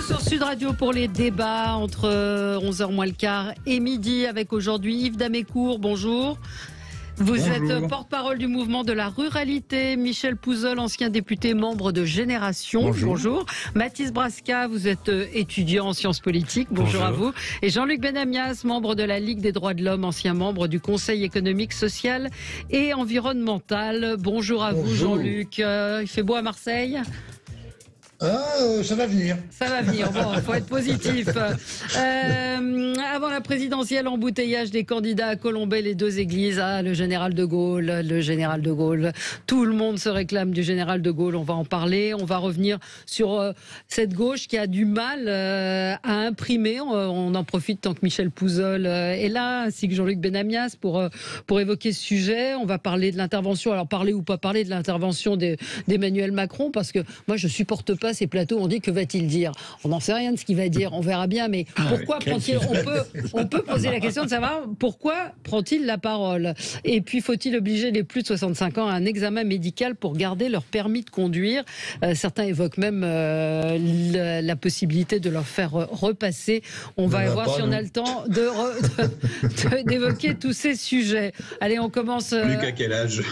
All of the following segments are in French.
Sur Sud Radio pour les débats entre 11h moins le quart et midi avec aujourd'hui Yves Damécourt, bonjour. Vous êtes porte-parole du mouvement de la ruralité. Michel Pouzol, ancien député, membre de Génération. Bonjour. Mathis Brasca, vous êtes étudiant en sciences politiques. Bonjour à vous. Et Jean-Luc Benamias, membre de la Ligue des droits de l'homme, ancien membre du Conseil économique, social et environnemental. Bonjour à vous, Jean-Luc. Il fait beau à Marseille ? Ça va venir. Ça va venir, bon, il faut être positif. Avant la présidentielle, embouteillage des candidats à Colombey, les deux églises. Le général de Gaulle. Tout le monde se réclame du général de Gaulle, on va en parler. On va revenir sur cette gauche qui a du mal à imprimer. On en profite tant que Michel Pouzol est là, ainsi que Jean-Luc Benamias pour évoquer ce sujet. On va parler de l'intervention, alors parler ou pas parler de l'intervention d'Emmanuel Macron, parce que moi je supporte pas ces plateaux, on dit que va-t-il dire ? On n'en sait rien de ce qu'il va dire, on verra bien, mais pourquoi prend-il, on peut poser la question de savoir pourquoi prend-il la parole ? Et puis faut-il obliger les plus de 65 ans à un examen médical pour garder leur permis de conduire ? Certains évoquent même la possibilité de leur faire repasser. On va voir si on a le temps d'évoquer tous ces sujets. Allez, on commence. Luc, à quel âge ?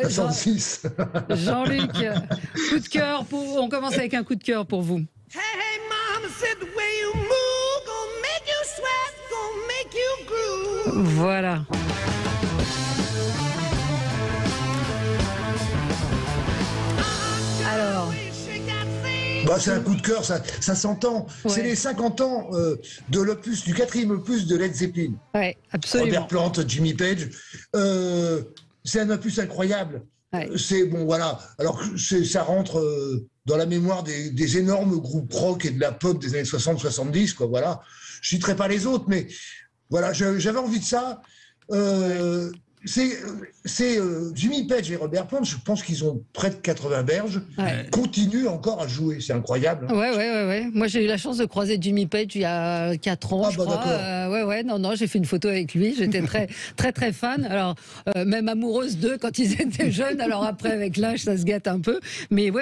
66. Jean-Luc, coup de cœur on commence avec un coup de cœur pour vous. Hey, hey, mama said the way you move, gonna make you sweat, gonna make you groove. Voilà. Alors. C'est un coup de cœur, ça s'entend. Ouais. C'est les 50 ans de l'opus, du 4e opus de Led Zeppelin. Ouais, absolument. Robert Plant, Jimmy Page. C'est un opus incroyable. Ouais. C'est bon, voilà. Alors ça rentre dans la mémoire des énormes groupes rock et de la pop des années 60-70, quoi. Voilà. Je citerai pas les autres, mais voilà, j'avais envie de ça. C'est Jimmy Page et Robert Plant, je pense qu'ils ont près de 80 berges, continuent encore à jouer, c'est incroyable. Ouais. Moi j'ai eu la chance de croiser Jimmy Page il y a 4 ans, je crois. Non, j'ai fait une photo avec lui, j'étais très fan. Alors même amoureuse d'eux quand ils étaient jeunes. Alors après avec l'âge ça se gâte un peu, mais ils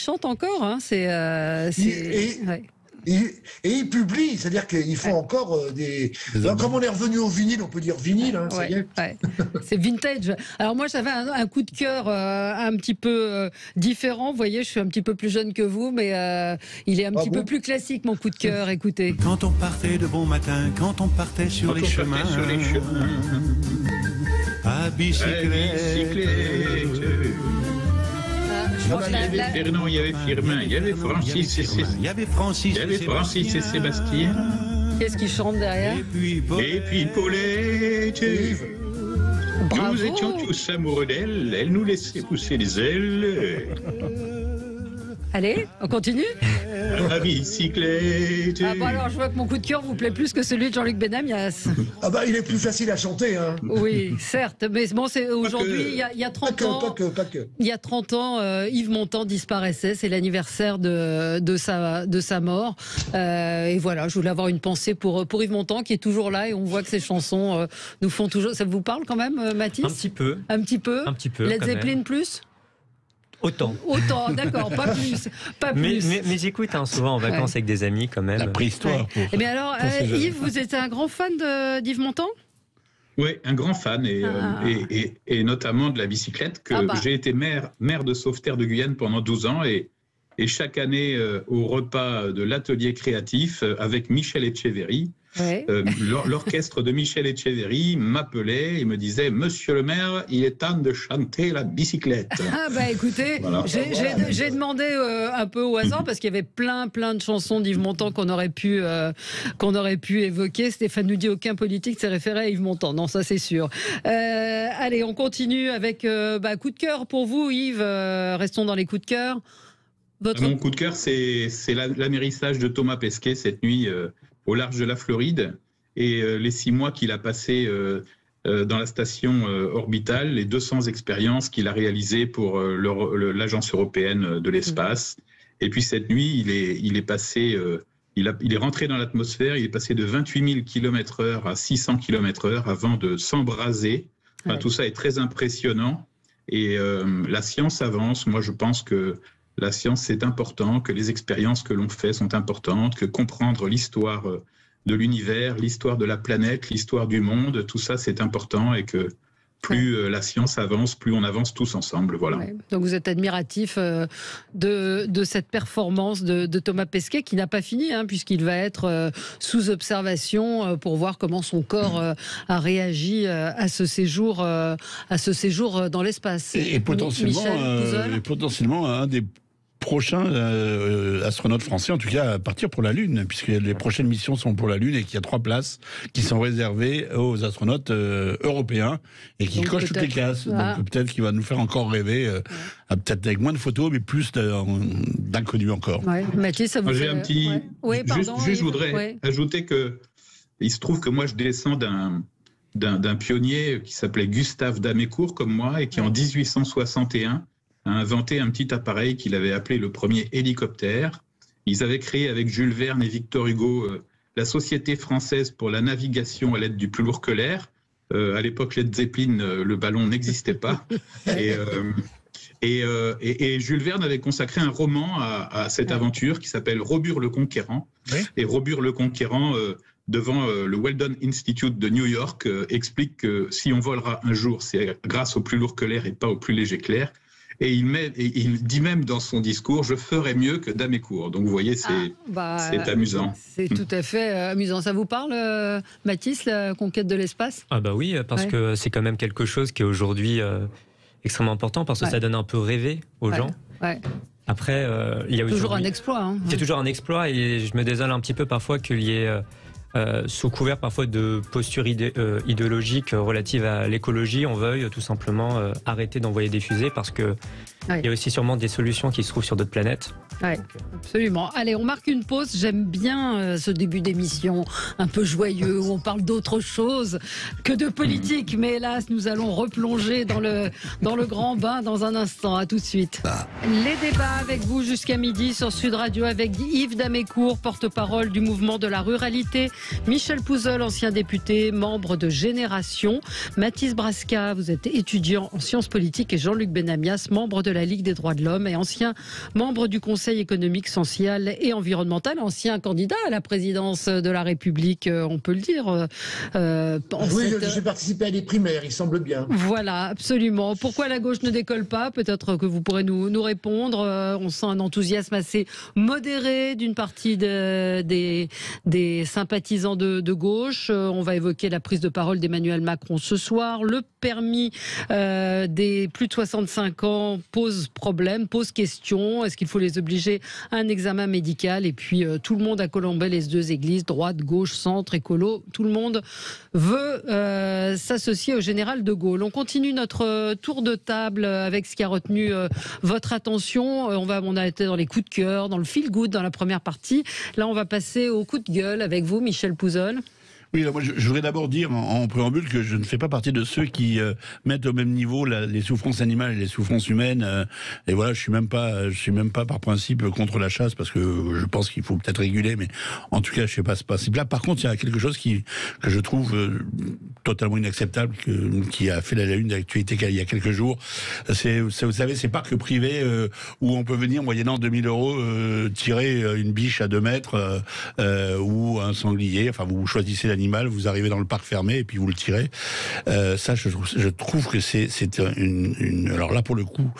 chantent encore. Hein. Et ils publient, c'est-à-dire qu'ils font encore comme on est revenu au vinyle, on peut dire vinyle, hein, ça y est. C'est vintage. Alors moi j'avais un coup de cœur un petit peu différent. Vous voyez, je suis un petit peu plus jeune que vous, mais il est un petit peu plus classique mon coup de cœur. Écoutez. Quand on partait de bon matin, quand on partait sur les chemins, à bicyclette. Il y avait Firmin, il y avait Francis et Sébastien. Qu'est-ce qu'ils chantent derrière ? Et puis Paulette. Nous étions tous amoureux d'elle, elle nous laissait pousser les ailes. Allez, on continue ? À bicyclette. Alors je vois que mon coup de cœur vous plaît plus que celui de Jean-Luc Benamias. Il est plus facile à chanter. Hein. Oui, certes, mais bon, c'est aujourd'hui, il y a 30 ans. Pas que. Il y a 30 ans, Yves Montand disparaissait, c'est l'anniversaire de sa mort. Et voilà, je voulais avoir une pensée pour Yves Montand qui est toujours là et on voit que ses chansons nous font toujours. Ça vous parle quand même, Mathis ? Un petit peu. Led Zeppelin plus ? Autant, d'accord, pas plus. Mais j'écoute souvent en vacances avec des amis quand même. La préhistoire. Mais alors, Yves, vous êtes un grand fan d'Yves Montand ? Oui, un grand fan et notamment de la bicyclette. J'ai été maire de Sauveterre de Guyane pendant 12 ans et chaque année au repas de l'atelier créatif avec Michel Etcheverry. L'orchestre de Michel Etcheverry m'appelait et me disait « Monsieur le maire, il est temps de chanter la bicyclette ». Écoutez, voilà. J'ai demandé un peu au hasard parce qu'il y avait plein de chansons d'Yves Montand qu'on aurait pu évoquer. Stéphane nous dit aucun politique s'est référé à Yves Montand. Non, ça c'est sûr. Allez, on continue avec coup de cœur pour vous, Yves. Restons dans les coups de cœur. Mon coup de cœur, c'est l'amérissage de Thomas Pesquet cette nuit au large de la Floride et les 6 mois qu'il a passé dans la station orbitale, les 200 expériences qu'il a réalisées pour l'Agence européenne de l'espace. Et puis cette nuit, il est rentré dans l'atmosphère, il est passé de 28 000 km/h à 600 km/h avant de s'embraser. Tout ça est très impressionnant et la science avance. Moi, je pense que la science c'est important, que les expériences que l'on fait sont importantes, que comprendre l'histoire de l'univers, l'histoire de la planète, l'histoire du monde, tout ça c'est important et que plus la science avance, plus on avance tous ensemble. Voilà. Ouais. Donc vous êtes admiratif de cette performance de Thomas Pesquet qui n'a pas fini, puisqu'il va être sous observation pour voir comment son corps a réagi à ce séjour dans l'espace. Et potentiellement un des prochains astronautes français, en tout cas, à partir pour la Lune, puisque les prochaines missions sont pour la Lune et qu'il y a 3 places qui sont réservées aux astronautes européens et qui cochent toutes les cases. Donc peut-être qu'il va nous faire encore rêver, peut-être avec moins de photos, mais plus d'inconnus encore. Ouais. Mathilde, ça vous J'ai un petit... je voudrais ajouter que il se trouve que moi, je descends d'un pionnier qui s'appelait Gustave d'Amécourt, comme moi, et qui en 1861 a inventé un petit appareil qu'il avait appelé le premier hélicoptère. Ils avaient créé avec Jules Verne et Victor Hugo la Société française pour la navigation à l'aide du plus lourd que l'air. À l'époque, Led Zeppelin, le ballon n'existait pas. Et Jules Verne avait consacré un roman à cette aventure qui s'appelle Robur le Conquérant. Oui. Et Robur le Conquérant, devant le Weldon Institute de New York, explique que si on volera un jour, c'est grâce au plus lourd que l'air et pas au plus léger que l'air. Et il dit même dans son discours, je ferai mieux que d'Amécourt. Donc vous voyez, c'est amusant. C'est tout à fait amusant. Ça vous parle, Mathis, la conquête de l'espace ? Ah bah oui, parce que c'est quand même quelque chose qui est aujourd'hui extrêmement important, parce que ça donne un peu rêver aux gens. Ouais. Après, il y a toujours un exploit. C'est toujours un exploit, et je me désole un petit peu parfois qu'il y ait... sous couvert parfois de postures idéologiques relatives à l'écologie, on veuille tout simplement arrêter d'envoyer des fusées, parce que il y a aussi sûrement des solutions qui se trouvent sur d'autres planètes. Oui, absolument. Allez, on marque une pause. J'aime bien ce début d'émission un peu joyeux où on parle d'autre chose que de politique. Mais hélas, nous allons replonger dans le grand bain dans un instant. À tout de suite. Les débats avec vous jusqu'à midi sur Sud Radio avec Yves d'Amécourt, porte-parole du mouvement de la ruralité, Michel Pouzol, ancien député, membre de Génération, Mathis Brasca, vous êtes étudiant en sciences politiques, et Jean-Luc Benamias, membre de la Ligue des droits de l'homme et ancien membre du Conseil économique, social et environnemental, ancien candidat à la présidence de la République, on peut le dire. J'ai participé à des primaires, il semble bien. Voilà, absolument. Pourquoi la gauche ne décolle pas ? Peut-être que vous pourrez nous répondre. On sent un enthousiasme assez modéré d'une partie des sympathisants de gauche. On va évoquer la prise de parole d'Emmanuel Macron ce soir. Le permis des plus de 65 ans pose problème, pose question. Est-ce qu'il faut les obliger à un examen médical ? Et puis tout le monde a colombé les 2 églises, droite, gauche, centre, écolo. Tout le monde veut s'associer au général de Gaulle. On continue notre tour de table avec ce qui a retenu votre attention. On a été dans les coups de cœur, dans le feel good dans la première partie. Là, on va passer au coup de gueule avec vous, Michel Pouzol. Oui, moi je voudrais d'abord dire en préambule que je ne fais pas partie de ceux qui mettent au même niveau les souffrances animales et les souffrances humaines. Et voilà, je suis même pas par principe contre la chasse, parce que je pense qu'il faut peut-être réguler, mais en tout cas, je sais pas ce principe-là. Par contre, il y a quelque chose que je trouve totalement inacceptable, qui a fait la une d'actualité il y a quelques jours. Vous savez, ces parcs privés où on peut venir moyennant 2000 € tirer une biche à 2 mètres ou un sanglier. Enfin, vous choisissez l'animal, vous arrivez dans le parc fermé et puis vous le tirez. Ça, je trouve que c'est alors là, pour le coup,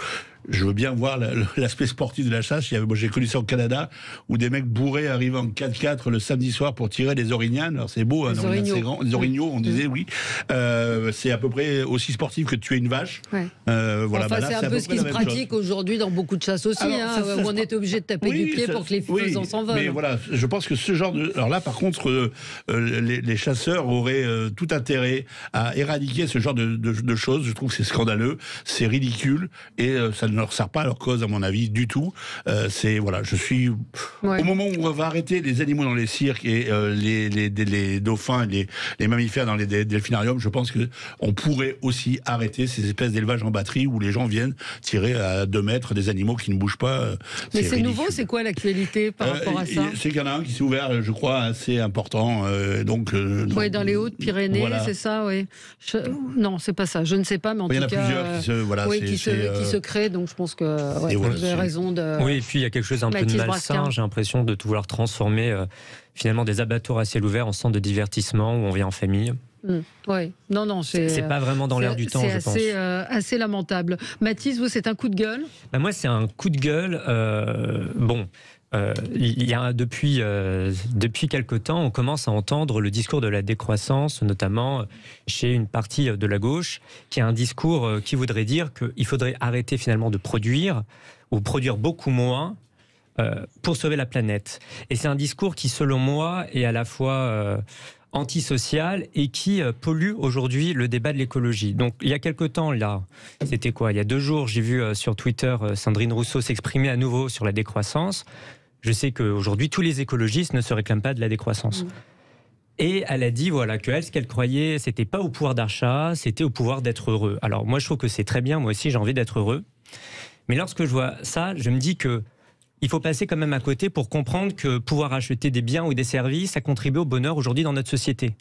je veux bien voir l'aspect sportif de la chasse. Moi, j'ai connu ça au Canada, où des mecs bourrés arrivaient en 4x4 le samedi soir pour tirer des orignanes. Alors c'est beau, les orignaux, on disait, oui. C'est à peu près aussi sportif que de tuer une vache. Ouais. Voilà, c'est un peu ce qui se pratique aujourd'hui dans beaucoup de chasses aussi, où on est obligé de taper du pied pour que les faisans s'envolent. Mais voilà, je pense que ce genre de... Alors là, par contre, les chasseurs auraient tout intérêt à éradiquer ce genre de choses. Je trouve que c'est scandaleux, c'est ridicule, et ça ne leur sert pas à leur cause, à mon avis, du tout. Je suis... Au moment où on va arrêter les animaux dans les cirques et les dauphins et les mammifères dans les delphinariums, je pense qu'on pourrait aussi arrêter ces espèces d'élevage en batterie où les gens viennent tirer à 2 mètres des animaux qui ne bougent pas. Mais c'est nouveau, c'est quoi l'actualité par rapport à ça ? C'est qu'il y en a un qui s'est ouvert, je crois, assez important. Oui, dans les Hautes-Pyrénées, voilà. C'est ça, oui. Non, c'est pas ça, je ne sais pas, mais en tout cas... Il y en a plusieurs qui se créent. donc je pense que Et vous voilà, avez c'est- raison de. Oui, et puis il y a quelque chose un peu de Mathilde malsain. Brasquin. J'ai l'impression de vouloir transformer finalement des abattoirs à ciel ouvert en centre de divertissement où on vient en famille. Oui, non, C'est pas vraiment dans l'air du temps, je pense. C'est assez lamentable. Mathis, vous, c'est un coup de gueule. Bah, moi, c'est un coup de gueule. Il y a depuis quelque temps, on commence à entendre le discours de la décroissance, notamment chez une partie de la gauche, qui a un discours qui voudrait dire qu'il faudrait arrêter finalement de produire ou produire beaucoup moins pour sauver la planète. Et c'est un discours qui, selon moi, est à la fois antisocial et qui pollue aujourd'hui le débat de l'écologie. Donc il y a quelque temps, là, c'était quoi ? Il y a 2 jours, j'ai vu sur Twitter Sandrine Rousseau s'exprimer à nouveau sur la décroissance. Je sais qu'aujourd'hui, tous les écologistes ne se réclament pas de la décroissance. Et elle a dit voilà, que elle, ce qu'elle croyait, c'était pas au pouvoir d'achat, c'était au pouvoir d'être heureux. Alors moi, je trouve que c'est très bien, moi aussi j'ai envie d'être heureux. Mais lorsque je vois ça, je me dis que il faut passer quand même à côté pour comprendre que pouvoir acheter des biens ou des services, ça contribue au bonheur aujourd'hui dans notre société.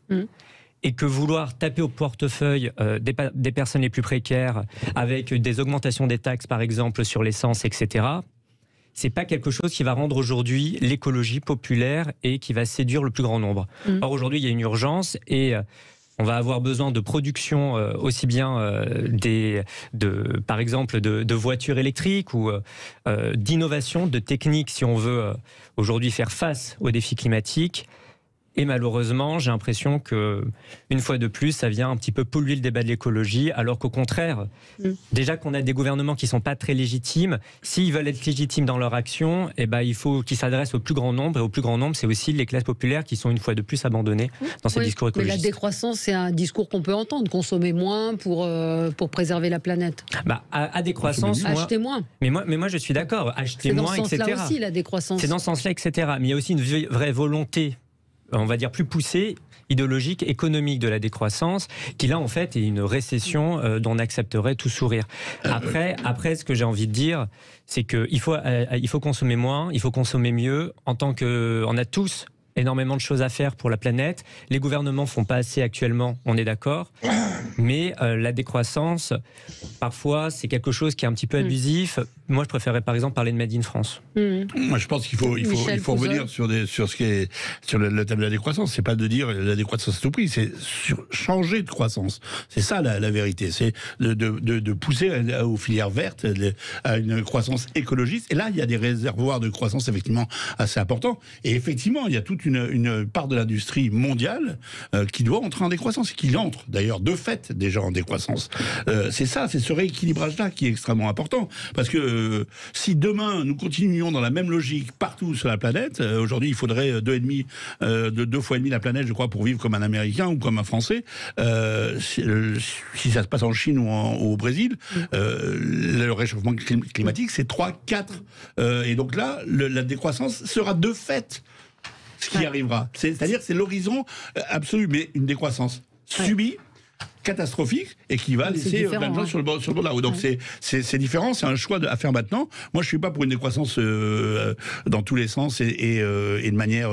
Et que vouloir taper au portefeuille des personnes les plus précaires avec des augmentations des taxes, par exemple, sur l'essence, etc., c'est pas quelque chose qui va rendre aujourd'hui l'écologie populaire et qui va séduire le plus grand nombre. Or, aujourd'hui, il y a une urgence et on va avoir besoin de production aussi bien par exemple, de voitures électriques ou d'innovation, de techniques si on veut aujourd'hui faire face aux défis climatiques. Et malheureusement, j'ai l'impression que, une fois de plus, ça vient un petit peu polluer le débat de l'écologie, alors qu'au contraire, déjà qu'on a des gouvernements qui sont pas très légitimes, s'ils veulent être légitimes dans leur action, eh ben, il faut qu'ils s'adressent au plus grand nombre, et au plus grand nombre, c'est aussi les classes populaires qui sont une fois de plus abandonnées dans ces discours Mais écologistes. la décroissance, c'est un discours qu'on peut entendre, consommer moins pour préserver la planète. Bah, à décroissance, Acheter moins. mais moi, je suis d'accord, acheter C'est dans moins, ce sens-là etc. aussi, la décroissance. C'est dans ce sens-là, etc. Mais il y a aussi une vraie volonté, on va dire plus poussée, idéologique, économique de la décroissance, qui là en fait est une récession dont on accepterait tout sourire. Après, ce que j'ai envie de dire, c'est qu'il faut consommer moins, il faut consommer mieux, en tant que on a tous énormément de choses à faire pour la planète. Les gouvernements font pas assez actuellement, on est d'accord. Mais la décroissance, parfois, c'est quelque chose qui est un petit peu abusif. Moi, je préférerais par exemple parler de Made in France. Moi, je pense qu'il faut revenir sur ce qui est sur le thème de la décroissance. C'est pas de dire la décroissance à tout prix, c'est changer de croissance. C'est ça la vérité. C'est de pousser aux filières vertes, à une croissance écologiste. Et là, il y a des réservoirs de croissance effectivement assez importants. Et effectivement, il y a toute une part de l'industrie mondiale qui doit entrer en décroissance et qui entre d'ailleurs de fait déjà en décroissance. C'est ce rééquilibrage-là qui est extrêmement important. Parce que si demain nous continuions dans la même logique partout sur la planète, aujourd'hui il faudrait 2 fois et demi la planète, je crois, pour vivre comme un Américain ou comme un Français. Si ça se passe en Chine ou au Brésil, le réchauffement climatique c'est 3, 4. Et donc là, la décroissance sera de fait ce qui arrivera. C'est-à-dire c'est l'horizon absolu, mais une décroissance subie, catastrophique, et qui va laisser plein de gens sur le bord de la route. Donc c'est différent, c'est un choix à faire maintenant. Moi, je suis pas pour une décroissance dans tous les sens et de manière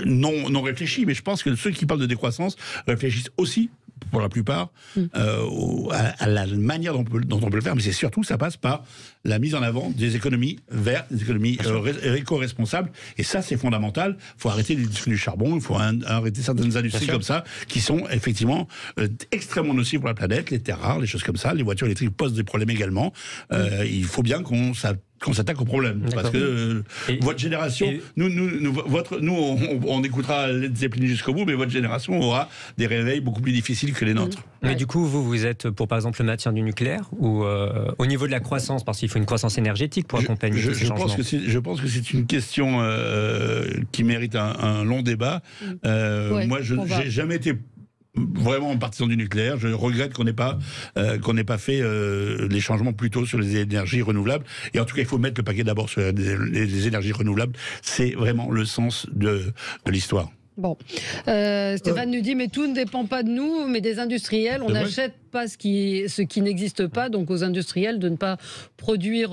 non réfléchie, mais je pense que ceux qui parlent de décroissance réfléchissent aussi, pour la plupart, à la manière dont on peut le faire, mais c'est surtout, ça passe par la mise en avant des économies vertes, des économies éco-responsables, et ça c'est fondamental. Il faut arrêter l'industrie du charbon, il faut arrêter certaines industries comme ça, qui sont effectivement extrêmement nocives pour la planète, les terres rares, les choses comme ça, les voitures électriques posent des problèmes également. Il faut bien qu'on s'attaque au problème. Parce que votre génération, nous, on écoutera Led Zeppelin jusqu'au bout, mais votre génération aura des réveils beaucoup plus difficiles que les nôtres. Mais du coup, vous êtes pour, par exemple, le maintien du nucléaire ou au niveau de la croissance, parce qu'il faut une croissance énergétique pour accompagner ces changements. Je pense que c'est une question qui mérite un long débat. Moi, je n'ai jamais été vraiment partisan du nucléaire. Je regrette qu'on n'ait pas fait les changements plus tôt sur les énergies renouvelables. Et en tout cas, il faut mettre le paquet d'abord sur les énergies renouvelables. C'est vraiment le sens de l'histoire. Bon, Stéphane nous dit, mais tout ne dépend pas de nous, mais des industriels. On n'achète pas ce qui n'existe pas, donc aux industriels de ne pas produire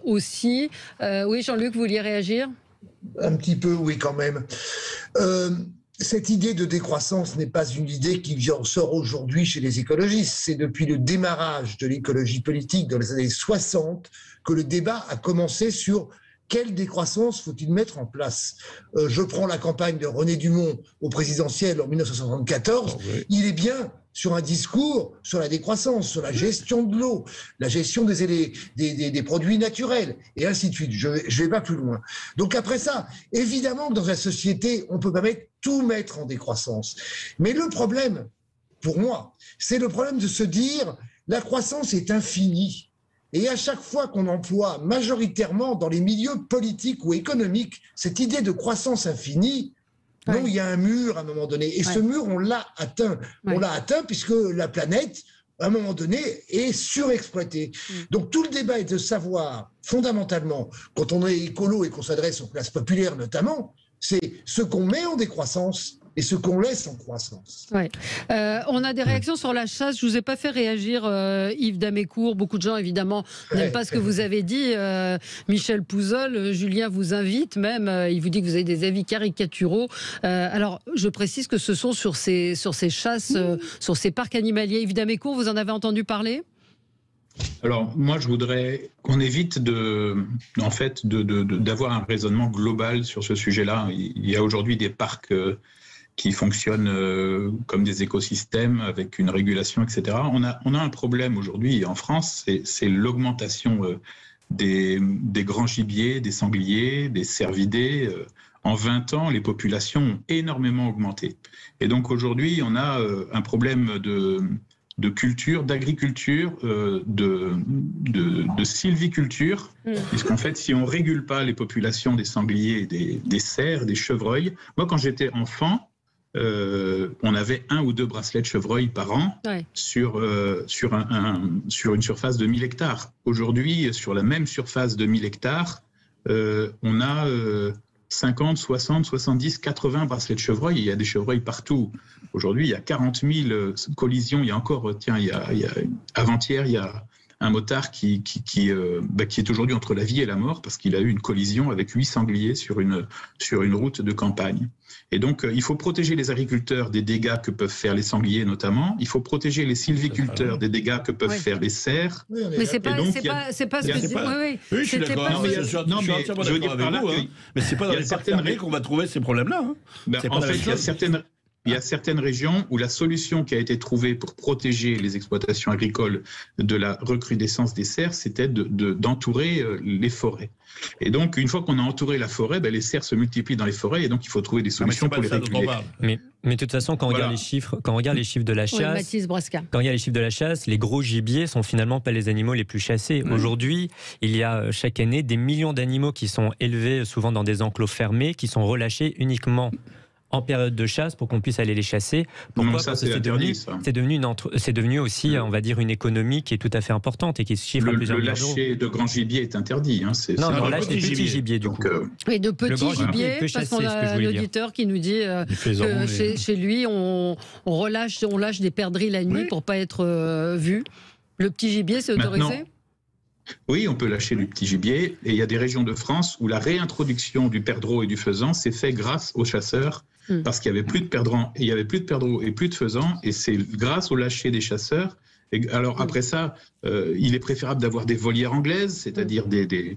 aussi. Oui, Jean-Luc, vous vouliez réagir ? Un petit peu, oui, quand même. cette idée de décroissance n'est pas une idée qui sort aujourd'hui chez les écologistes. C'est depuis le démarrage de l'écologie politique dans les années 60 que le débat a commencé sur quelle décroissance faut-il mettre en place. Je prends la campagne de René Dumont au présidentiel en 1974. Il est bien sur un discours sur la décroissance, sur la gestion de l'eau, la gestion des produits naturels, et ainsi de suite. Je vais pas plus loin. Donc après ça, évidemment que dans la société, on peut pas tout mettre en décroissance. Mais le problème, pour moi, c'est le problème de se dire la croissance est infinie. Et à chaque fois qu'on emploie majoritairement dans les milieux politiques ou économiques cette idée de croissance infinie, non, il y a un mur à un moment donné. Et ce mur, on l'a atteint. On l'a atteint puisque la planète, à un moment donné, est surexploitée. Donc tout le débat est de savoir, fondamentalement, quand on est écolo et qu'on s'adresse aux classes populaires notamment, c'est ce qu'on met en décroissance et ce qu'on laisse en croissance. Ouais. On a des réactions sur la chasse. Je ne vous ai pas fait réagir, Yves Damécourt. Beaucoup de gens, évidemment, n'aiment pas ce que vous avez dit. Michel Pouzol, Julien vous invite même. Il vous dit que vous avez des avis caricaturaux. Alors, je précise que ce sont sur ces chasses, sur ces parcs animaliers. Yves Damécourt, vous en avez entendu parler ? Alors, moi, je voudrais qu'on évite d'avoir un raisonnement global sur ce sujet-là. Il y a aujourd'hui des parcs qui fonctionnent comme des écosystèmes avec une régulation, etc. On a un problème aujourd'hui en France, c'est l'augmentation des grands gibiers, des sangliers, des cervidés. En 20 ans, les populations ont énormément augmenté. Et donc aujourd'hui, on a un problème de culture, d'agriculture, de sylviculture, puisqu'en fait, si on ne régule pas les populations des sangliers, des cerfs, des chevreuils, moi, quand j'étais enfant, on avait 1 ou 2 bracelets de chevreuil par an sur une surface de 1000 hectares. Aujourd'hui, sur la même surface de 1000 hectares, on a 50, 60, 70, 80 bracelets de chevreuil. Il y a des chevreuils partout. Aujourd'hui, il y a 40 000 collisions. Il y a encore, avant-hier, il y a un motard qui est aujourd'hui entre la vie et la mort parce qu'il a eu une collision avec 8 sangliers sur une route de campagne. Et donc, il faut protéger les agriculteurs des dégâts que peuvent faire les sangliers notamment. Il faut protéger les sylviculteurs des dégâts que peuvent faire les cerfs. Mais c'est pas ce que je dis. Oui, je suis d'accord. Je suis entièrement d'accord avec vous. Mais c'est pas dans les parcs fermés qu'on va trouver ces problèmes-là. En fait, il y a certaines régions où la solution qui a été trouvée pour protéger les exploitations agricoles de la recrudescence des cerfs, c'était d'entourer les forêts. Et donc, une fois qu'on a entouré la forêt, les cerfs se multiplient dans les forêts et donc il faut trouver des solutions pour les réguler. Mais de toute façon, quand on regarde les chiffres, de la chasse, les gros gibiers sont finalement pas les animaux les plus chassés. Aujourd'hui, il y a chaque année des millions d'animaux qui sont élevés souvent dans des enclos fermés, qui sont relâchés uniquement en période de chasse pour qu'on puisse aller les chasser. Pourquoi ? Parce que c'est devenu aussi, on va dire, une économie qui est tout à fait importante et qui se chiffre à plusieurs millions d'euros. Le lâcher de grand gibier est interdit. On lâche des petits gibiers du coup. Oui, de petits gibiers, parce qu'on a l'auditeur qui nous dit que chez lui, on lâche des perdrix la nuit pour pas être vu. Le petit gibier, c'est autorisé ? Oui, on peut lâcher du petit gibier. Et il y a des régions de France où la réintroduction du perdreau et du faisan s'est fait grâce aux chasseurs, parce qu'il n'y avait plus de perdreaux et plus de faisans. Et c'est grâce au lâcher des chasseurs. Et alors après ça, il est préférable d'avoir des volières anglaises, c'est-à-dire des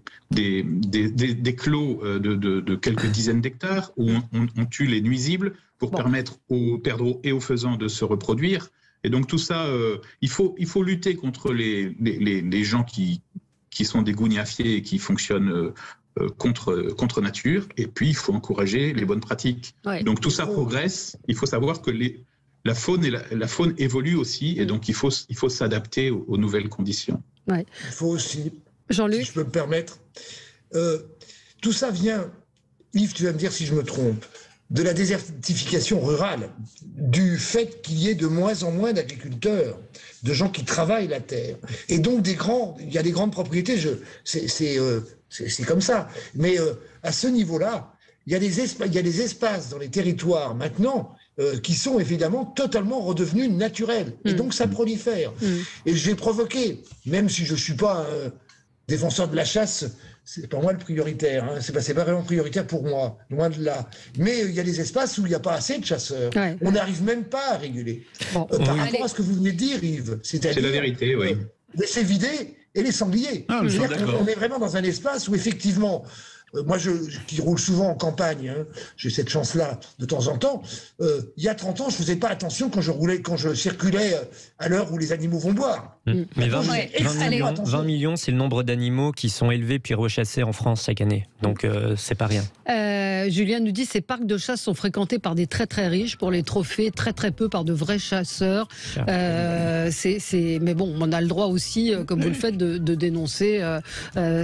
clos de quelques dizaines d'hectares où on tue les nuisibles pour permettre aux perdreaux et aux faisans de se reproduire. Et donc tout ça, il faut lutter contre les gens qui sont des gougnafiers et qui fonctionnent contre nature. Et puis il faut encourager les bonnes pratiques. Ouais. Donc tout ça progresse. Il faut savoir que la faune évolue aussi, et donc il faut s'adapter aux nouvelles conditions. Ouais. Il faut aussi, Jean-Luc, si je peux me permettre, tout ça vient, Yves, tu vas me dire si je me trompe, de la désertification rurale, du fait qu'il y ait de moins en moins d'agriculteurs, de gens qui travaillent la terre. Et donc il y a des grandes propriétés, c'est comme ça. Mais à ce niveau-là, il y a des espaces dans les territoires maintenant qui sont évidemment totalement redevenus naturels. Et donc ça prolifère. Et j'ai provoqué, même si je ne suis pas défenseur de la chasse, c'est pas moi le prioritaire. Hein. C'est pas vraiment prioritaire pour moi, loin de là. Mais il y a des espaces où il n'y a pas assez de chasseurs. Ouais. On n'arrive même pas à réguler. Bon, par rapport à ce que vous venez de dire, Yves, c'est la vérité, oui. Laisser vider et les sangliers. Ah, on est vraiment dans un espace où effectivement. Moi, qui roule souvent en campagne, hein, j'ai cette chance-là de temps en temps. Il y a 30 ans, je faisais pas attention quand je circulais à l'heure où les animaux vont boire. Mais 20 millions, c'est le nombre d'animaux qui sont élevés puis rechassés en France chaque année. Donc, c'est pas rien. Julien nous dit ces parcs de chasse sont fréquentés par des très très riches pour les trophées, très très peu par de vrais chasseurs. Mais bon, on a le droit aussi, comme vous le faites, de dénoncer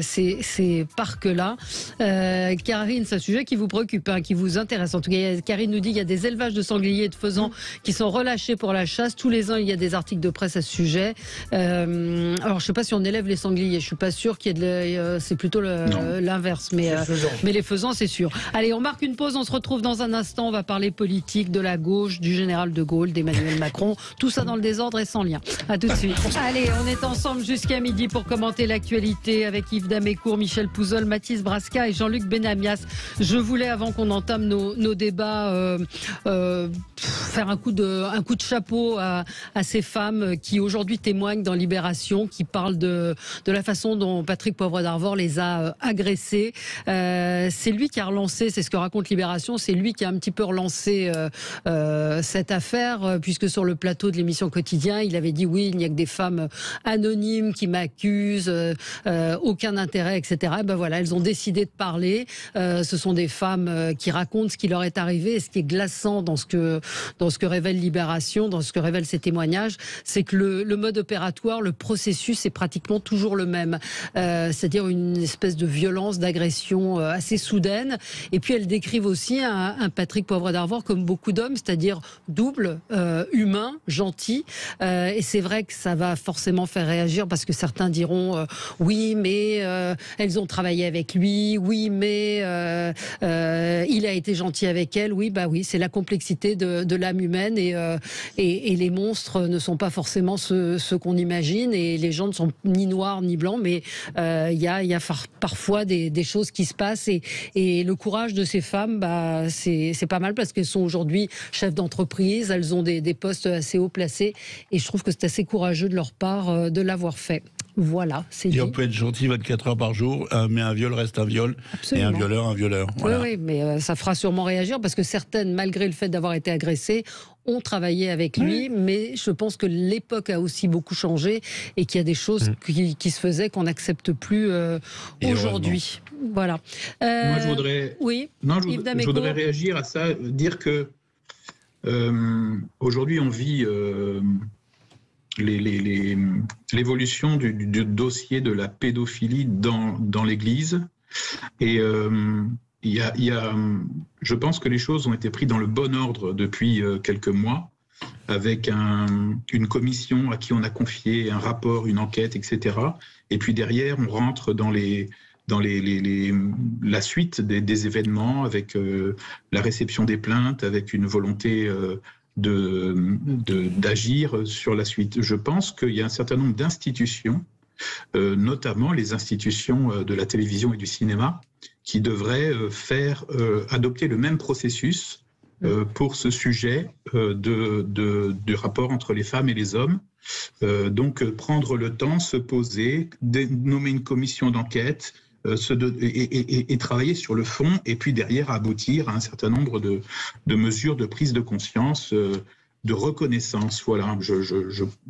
ces parcs-là. Karine, c'est un sujet qui vous préoccupe, hein, qui vous intéresse. En tout cas, Karine nous dit qu'il y a des élevages de sangliers et de faisans qui sont relâchés pour la chasse. Tous les ans, il y a des articles de presse à ce sujet. Alors, je ne sais pas si on élève les sangliers. Je suis pas sûr qu'il y ait c'est plutôt l'inverse. Mais les faisans, c'est sûr. Allez, on marque une pause. On se retrouve dans un instant. On va parler politique, de la gauche, du général de Gaulle, d'Emmanuel Macron. Tout ça dans le désordre et sans lien. À tout de suite. Allez, on est ensemble jusqu'à midi pour commenter l'actualité avec Yves Damécourt, Michel Pouzol, Mathis Brasca et Jean-Luc Benamias. Je voulais, avant qu'on entame nos débats, faire un coup de chapeau à ces femmes qui aujourd'hui témoignent dans Libération, qui parlent de la façon dont Patrick Poivre d'Arvor les a agressées. C'est lui qui a relancé, c'est ce que raconte Libération, c'est lui qui a un petit peu relancé cette affaire, puisque sur le plateau de l'émission Quotidien, il avait dit oui, il n'y a que des femmes anonymes qui m'accusent, aucun intérêt, etc. Et ben voilà, elles ont décidé de parler. Ce sont des femmes qui racontent ce qui leur est arrivé, et ce qui est glaçant dans ce que révèle Libération, dans ce que révèlent ces témoignages, c'est que le mode opératoire, le processus est pratiquement toujours le même. C'est-à-dire une espèce de violence, d'agression assez soudaine. Et puis elles décrivent aussi un Patrick Poivre d'Arvor comme beaucoup d'hommes, c'est-à-dire double, humain, gentil. Et c'est vrai que ça va forcément faire réagir, parce que certains diront oui, mais elles ont travaillé avec lui, oui, mais il a été gentil avec elle. Oui, bah oui, c'est la complexité de l'âme humaine, et les monstres ne sont pas forcément ceux qu'on imagine, et les gens ne sont ni noirs ni blancs, mais il y a parfois des choses qui se passent, et le courage de ces femmes, bah, c'est pas mal, parce qu'elles sont aujourd'hui chefs d'entreprise, elles ont des postes assez haut placés, et je trouve que c'est assez courageux de leur part de l'avoir fait. Voilà, c'est dit. Et on peut être gentil 24 heures par jour, mais un viol reste un viol. Absolument. Et un violeur, un violeur. Voilà. Oui, mais ça fera sûrement réagir, parce que certaines, malgré le fait d'avoir été agressées, ont travaillé avec lui, mais je pense que l'époque a aussi beaucoup changé, et qu'il y a des choses qui se faisaient qu'on n'accepte plus aujourd'hui. Voilà. Moi, je voudrais, je voudrais réagir à ça, dire que aujourd'hui, on vit l'évolution du dossier de la pédophilie dans l'Église, et je pense que les choses ont été prises dans le bon ordre depuis quelques mois, avec une commission à qui on a confié un rapport, une enquête, etc. Et puis derrière, on rentre dans la suite des événements, avec la réception des plaintes, avec une volonté d'agir sur la suite. Je pense qu'il y a un certain nombre d'institutions, notamment les institutions de la télévision et du cinéma, qui devraient faire adopter le même processus pour ce sujet du rapport entre les femmes et les hommes. Donc prendre le temps, se poser, nommer une commission d'enquête, et travailler sur le fond, et puis derrière aboutir à un certain nombre de mesures de prise de conscience, de reconnaissance. Voilà,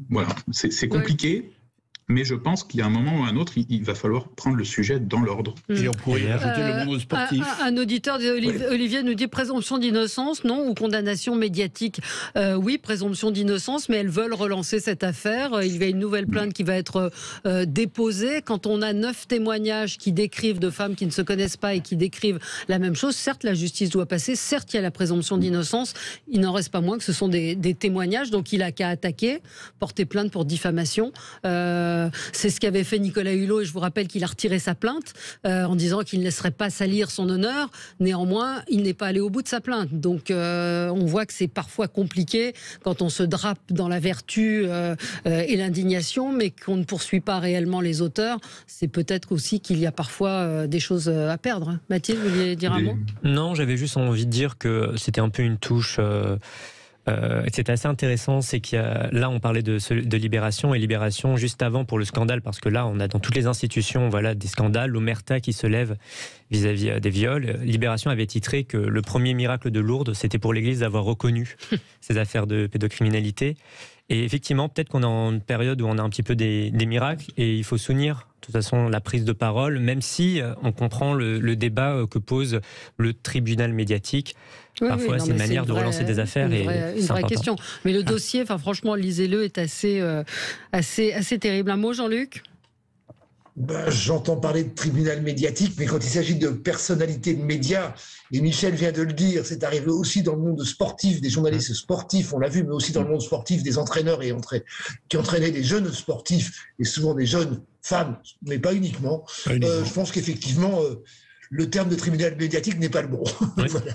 voilà. C'est compliqué. Mais je pense qu'il y a un moment ou un autre, il va falloir prendre le sujet dans l'ordre. Et on pourrait y ajouter le monde sportif. Un auditeur, Olivier, nous dit présomption d'innocence, non, ou condamnation médiatique. Oui, présomption d'innocence, mais elles veulent relancer cette affaire. Il y a une nouvelle plainte qui va être déposée. Quand on a 9 témoignages qui décrivent de femmes qui ne se connaissent pas et qui décrivent la même chose, certes, la justice doit passer, certes, il y a la présomption d'innocence. Il n'en reste pas moins que ce sont des témoignages, donc il a qu'à attaquer, porter plainte pour diffamation. C'est ce qu'avait fait Nicolas Hulot, et je vous rappelle qu'il a retiré sa plainte en disant qu'il ne laisserait pas salir son honneur. Néanmoins, il n'est pas allé au bout de sa plainte. Donc on voit que c'est parfois compliqué quand on se drape dans la vertu et l'indignation, mais qu'on ne poursuit pas réellement les auteurs. C'est peut-être aussi qu'il y a parfois des choses à perdre. Mathilde, vous vouliez dire un mot ? Non, j'avais juste envie de dire que c'était un peu une touche... c'était assez intéressant, c'est qu'il y a, là on parlait de Libération, et Libération juste avant pour le scandale, parce que là on a dans toutes les institutions des scandales, l'omerta qui se lève vis-à-vis des viols. Libération avait titré que le premier miracle de Lourdes, c'était pour l'Église d'avoir reconnu ces affaires de pédocriminalité. Et effectivement, peut-être qu'on est en une période où on a un petit peu des miracles, et il faut soutenir de toute façon la prise de parole, même si on comprend le débat que pose le tribunal médiatique. Oui, parfois, c'est une manière de relancer des affaires. Une vraie question. Mais le dossier, franchement, lisez-le, est assez terrible. Un mot, Jean-Luc ? J'entends parler de tribunal médiatique, mais quand il s'agit de personnalités de médias, et Michel vient de le dire, c'est arrivé aussi dans le monde sportif, des journalistes sportifs, on l'a vu, mais aussi dans le monde sportif, des entraîneurs qui entraînaient des jeunes sportifs, et souvent des jeunes femmes, mais pas uniquement. Je pense qu'effectivement... le terme de tribunal médiatique n'est pas le bon. Oui. Voilà.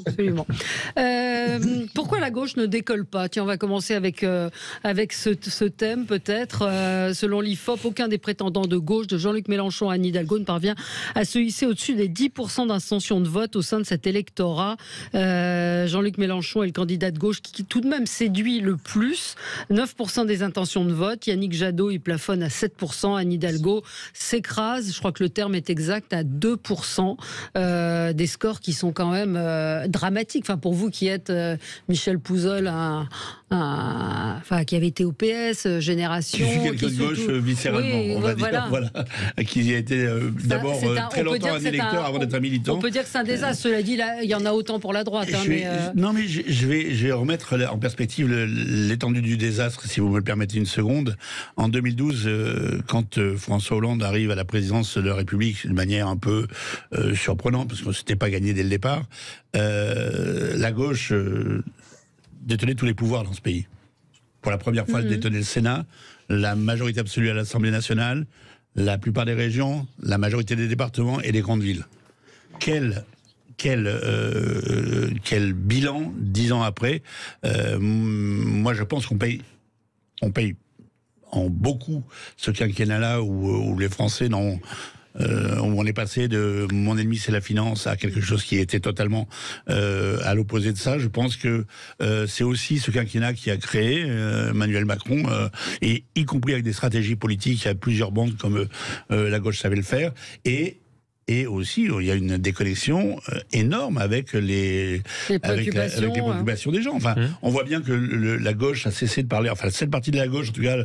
Absolument. Pourquoi la gauche ne décolle pas ? Tiens, on va commencer avec ce thème peut-être. Selon l'IFOP, aucun des prétendants de gauche, de Jean-Luc Mélenchon à Anne Hidalgo, ne parvient à se hisser au-dessus des 10% d'intention de vote au sein de cet électorat. Jean-Luc Mélenchon est le candidat de gauche qui tout de même séduit le plus. 9% des intentions de vote. Yannick Jadot, il plafonne à 7%. Anne Hidalgo s'écrase, je crois que le terme est exact, à 2%. Des scores qui sont quand même dramatiques. Enfin, pour vous qui êtes Michel Pouzol, qui avait été au PS, Génération... Qui fut quelqu'un de gauche viscéralement, oui, on va dire. Voilà. Qui a été d'abord très longtemps un électeur avant d'être un militant. On peut dire que c'est un désastre. Cela dit, là, il y en a autant pour la droite. Non, mais je vais remettre en perspective l'étendue du désastre, si vous me le permettez une seconde. En 2012, quand François Hollande arrive à la présidence de la République de manière un peu surprenante, parce qu'on ne s'était pas gagné dès le départ, la gauche détenait tous les pouvoirs dans ce pays. Pour la première fois, elle détenait le Sénat, la majorité absolue à l'Assemblée nationale, la plupart des régions, la majorité des départements et des grandes villes. Quel bilan 10 ans après. Moi, je pense qu'on paye en beaucoup ce quinquennat-là où les Français n'ont... on est passé de « mon ennemi c'est la finance » à quelque chose qui était totalement à l'opposé de ça. Je pense que c'est aussi ce quinquennat qui a créé Emmanuel Macron, et y compris avec des stratégies politiques à plusieurs bandes comme la gauche savait le faire, et aussi, il y a une déconnexion énorme avec les préoccupations des gens. Enfin, on voit bien que la gauche a cessé de parler, enfin cette partie de la gauche en tout cas,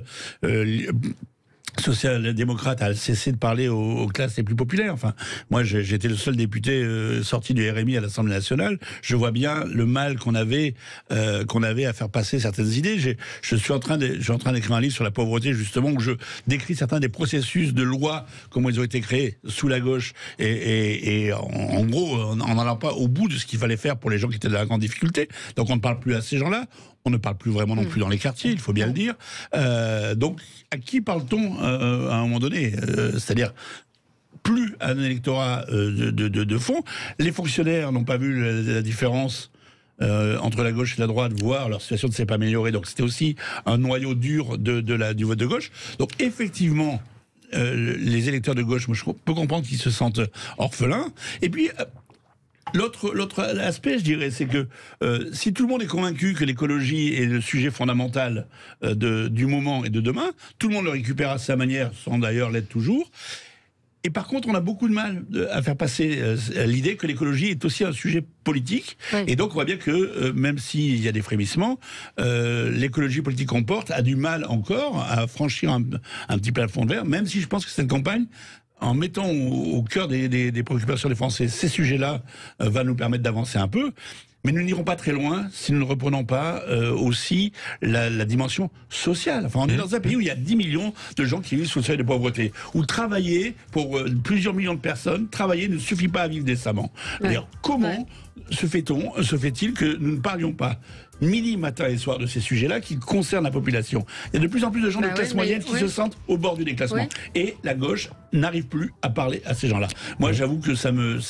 social-démocrate a cessé de parler aux classes les plus populaires. Enfin, moi, j'étais le seul député sorti du RMI à l'Assemblée nationale. Je vois bien le mal qu'on avait à faire passer certaines idées. Je suis en train d'écrire un livre sur la pauvreté, justement, où je décris certains des processus de loi, comment ils ont été créés sous la gauche, et en gros, en n'allant pas au bout de ce qu'il fallait faire pour les gens qui étaient dans la grande difficulté. Donc, on ne parle plus à ces gens-là. On ne parle plus vraiment non plus dans les quartiers, il faut bien le dire. Donc, à qui parle-t-on à un moment donné ? C'est-à-dire, plus à un électorat de fond. Les fonctionnaires n'ont pas vu la différence entre la gauche et la droite, voire leur situation ne s'est pas améliorée. Donc, c'était aussi un noyau dur du vote de gauche. Donc, effectivement, les électeurs de gauche, moi, je peux comprendre qu'ils se sentent orphelins. Et puis... L'autre aspect, je dirais, c'est que si tout le monde est convaincu que l'écologie est le sujet fondamental du moment et de demain, tout le monde le récupère à sa manière, sans d'ailleurs l'être toujours. Et par contre, on a beaucoup de mal à faire passer l'idée que l'écologie est aussi un sujet politique. Oui. Et donc, on voit bien que, même s'il y a des frémissements, l'écologie politique qu'on porte a du mal encore à franchir un petit plafond de verre, même si je pense que cette campagne, en mettant au cœur des préoccupations des Français ces sujets-là, va nous permettre d'avancer un peu. Mais nous n'irons pas très loin si nous ne reprenons pas aussi la dimension sociale. Enfin, on est dans un pays où il y a 10 millions de gens qui vivent sous le seuil de pauvreté. Où travailler, pour plusieurs millions de personnes, travailler ne suffit pas à vivre décemment. Ouais. Comment se fait-il que nous ne parlions pas midi, matin et soir de ces sujets-là qui concernent la population? Il y a de plus en plus de gens de classe moyenne qui se sentent au bord du déclassement. Oui. Et la gauche n'arrive plus à parler à ces gens-là. Moi, j'avoue que ça me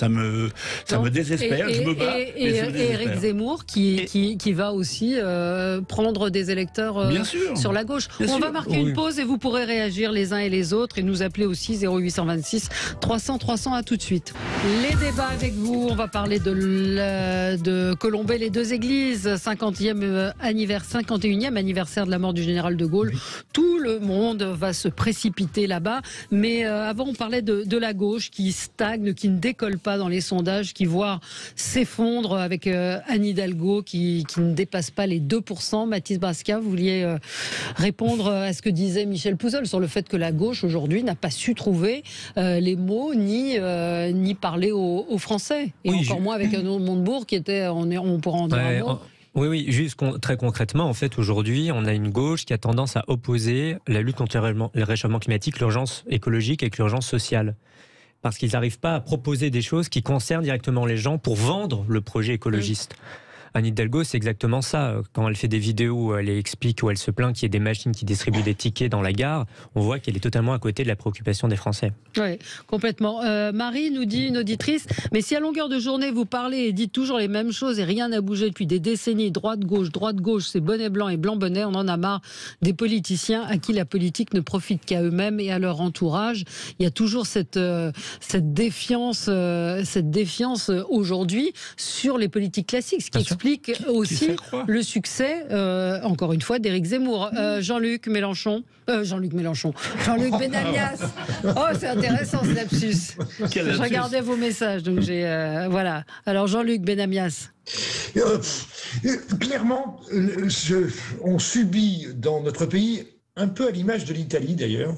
désespère, je me bats. Et Éric Zemmour qui va aussi prendre des électeurs sur la gauche. On va marquer une pause et vous pourrez réagir les uns et les autres et nous appeler aussi 0826 300 300. À tout de suite. Les débats avec vous, on va parler de Colombey, les deux églises, 51e anniversaire de la mort du général de Gaulle. Tout le monde va se précipiter là-bas. Mais avant, on parlait de la gauche qui stagne, qui ne décolle pas dans les sondages, qui voit s'effondre avec Anne Hidalgo qui ne dépasse pas les 2%. Mathis Brasca, vous vouliez répondre à ce que disait Michel Pouzol sur le fait que la gauche aujourd'hui n'a pas su trouver les mots ni parler aux Français. Et encore moins avec un Montebourg qui était, on pourra en dire un mot. Oui, juste très concrètement, en fait, aujourd'hui, on a une gauche qui a tendance à opposer la lutte contre le réchauffement climatique, l'urgence écologique avec l'urgence sociale. Parce qu'ils n'arrivent pas à proposer des choses qui concernent directement les gens pour vendre le projet écologiste. Anne Hidalgo, c'est exactement ça. Quand elle fait des vidéos où elle explique, où elle se plaint qu'il y ait des machines qui distribuent des tickets dans la gare, on voit qu'elle est totalement à côté de la préoccupation des Français. Oui, complètement. Marie nous dit, une auditrice, mais si à longueur de journée vous parlez et dites toujours les mêmes choses et rien n'a bougé depuis des décennies, droite-gauche, c'est bonnet blanc et blanc-bonnet, on en a marre des politiciens à qui la politique ne profite qu'à eux-mêmes et à leur entourage. Il y a toujours cette défiance aujourd'hui sur les politiques classiques, ce qui explique aussi le succès, encore une fois, d'Éric Zemmour. Jean-Luc Mélenchon. Jean-Luc Benamias. Oh, c'est intéressant ce lapsus. Je regardais vos messages, donc voilà. Alors Jean-Luc Benamias. Clairement, on subit dans notre pays, un peu à l'image de l'Italie d'ailleurs,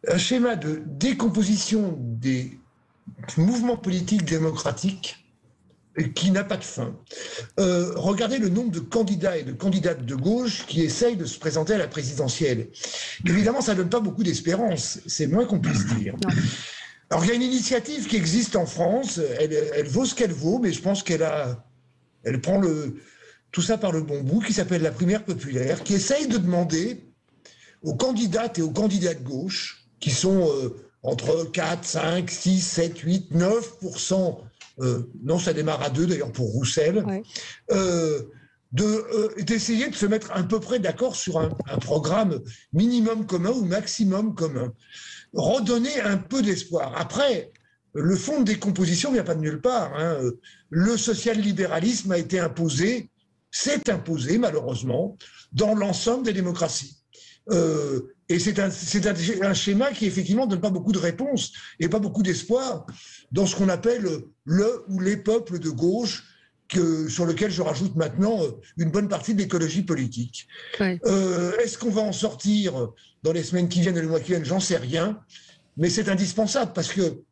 un schéma de décomposition des mouvements politiques démocratiques qui n'a pas de fin. Regardez le nombre de candidats et de candidates de gauche qui essayent de se présenter à la présidentielle. Évidemment, ça ne donne pas beaucoup d'espérance, c'est moins qu'on puisse dire. Alors, il y a une initiative qui existe en France, elle vaut ce qu'elle vaut, mais je pense qu'elle prend tout ça par le bon bout, qui s'appelle la primaire populaire, qui essaye de demander aux candidates et aux candidats de gauche, qui sont entre 4, 5, 6, 7, 8, 9%, non, ça démarre à 2 d'ailleurs pour Roussel, d'essayer de se mettre à peu près d'accord sur un programme minimum commun ou maximum commun. Redonner un peu d'espoir. Après, le fond de décomposition ne vient pas de nulle part. Le social-libéralisme a été imposé, s'est imposé malheureusement, dans l'ensemble des démocraties. Et c'est un schéma qui effectivement ne donne pas beaucoup de réponses et pas beaucoup d'espoir dans ce qu'on appelle le ou les peuples de gauche, sur lequel je rajoute maintenant une bonne partie de l'écologie politique. Ouais. Est-ce qu'on va en sortir dans les semaines qui viennent et les mois qui viennent? J'en sais rien, mais c'est indispensable parce que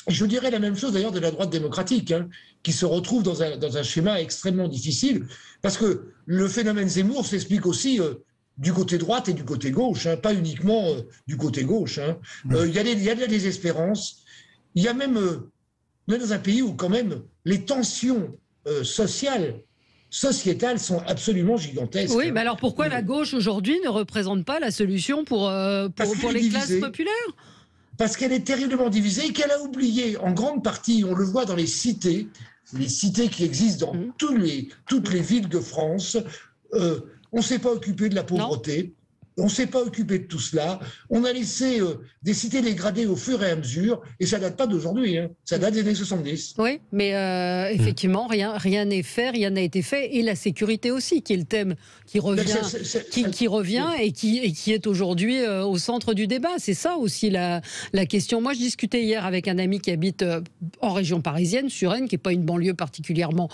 je dirais la même chose d'ailleurs de la droite démocratique, qui se retrouve dans un schéma extrêmement difficile, parce que le phénomène Zemmour s'explique aussi du côté droite et du côté gauche, pas uniquement du côté gauche. Il y a de la désespérance. Il y a même, on est dans un pays où quand même les tensions sociétales sont absolument gigantesques. Oui, mais alors pourquoi la gauche aujourd'hui ne représente pas la solution pour les classes populaires? Parce qu'elle est terriblement divisée et qu'elle a oublié en grande partie, on le voit dans les cités qui existent dans toutes les villes de France. On ne s'est pas occupé de la pauvreté, on ne s'est pas occupé de tout cela. On a laissé des cités dégradées au fur et à mesure, et ça ne date pas d'aujourd'hui, ça date des années 70. Oui, mais effectivement, rien n'est fait, rien n'a été fait, et la sécurité aussi, qui est le thème qui revient, qui revient et qui est aujourd'hui au centre du débat. C'est ça aussi la question. Moi, je discutais hier avec un ami qui habite en région parisienne, Suresnes, qui n'est pas une banlieue particulièrement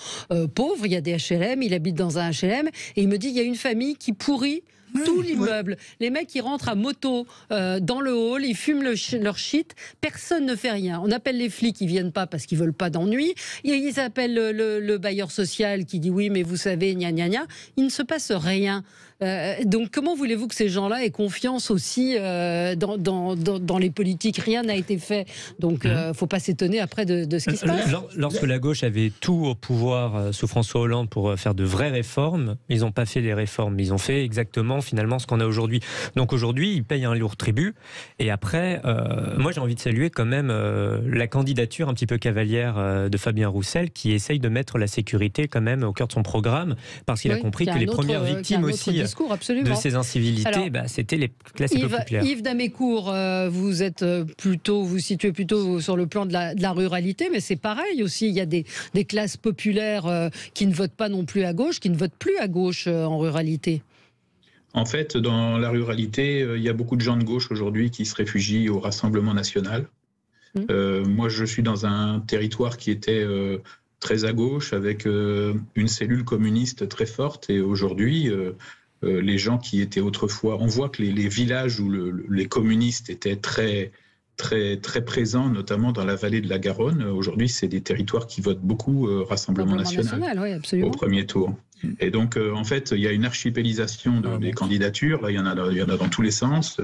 pauvre. Il y a des HLM, il habite dans un HLM, et il me dit qu'il y a une famille qui pourrit tout l'immeuble. Les mecs, ils rentrent à moto dans le hall, ils fument leur shit, personne ne fait rien. On appelle les flics, ils viennent pas parce qu'ils veulent pas d'ennui. Ils appellent le bailleur social qui dit oui, mais vous savez, gna gna gna. Il ne se passe rien. Donc comment voulez-vous que ces gens-là aient confiance aussi dans les politiques? Rien n'a été fait, donc il ne faut pas s'étonner après de ce qui se passe. Lorsque la gauche avait tout au pouvoir sous François Hollande pour faire de vraies réformes, ils n'ont pas fait des réformes, ils ont fait exactement finalement ce qu'on a aujourd'hui. Donc aujourd'hui, ils payent un lourd tribut. Et après, moi j'ai envie de saluer quand même la candidature un petit peu cavalière de Fabien Roussel, qui essaye de mettre la sécurité quand même au cœur de son programme, parce qu'il a compris que les premières victimes aussi de ces incivilités, c'était les classes populaires. Yves Damécourt, vous situez plutôt sur le plan de la ruralité, mais c'est pareil aussi, il y a des classes populaires qui ne votent pas non plus à gauche, qui ne votent plus à gauche en ruralité. En fait, dans la ruralité, il y a beaucoup de gens de gauche aujourd'hui qui se réfugient au Rassemblement national. Moi, je suis dans un territoire qui était très à gauche, avec une cellule communiste très forte. Et aujourd'hui, les gens qui étaient autrefois... On voit que les villages où les communistes étaient très présents, notamment dans la vallée de la Garonne. Aujourd'hui, c'est des territoires qui votent beaucoup Rassemblement national oui, au premier tour. Et donc, en fait, il y a une archipélisation des candidatures. Là, il y en a dans tous les sens.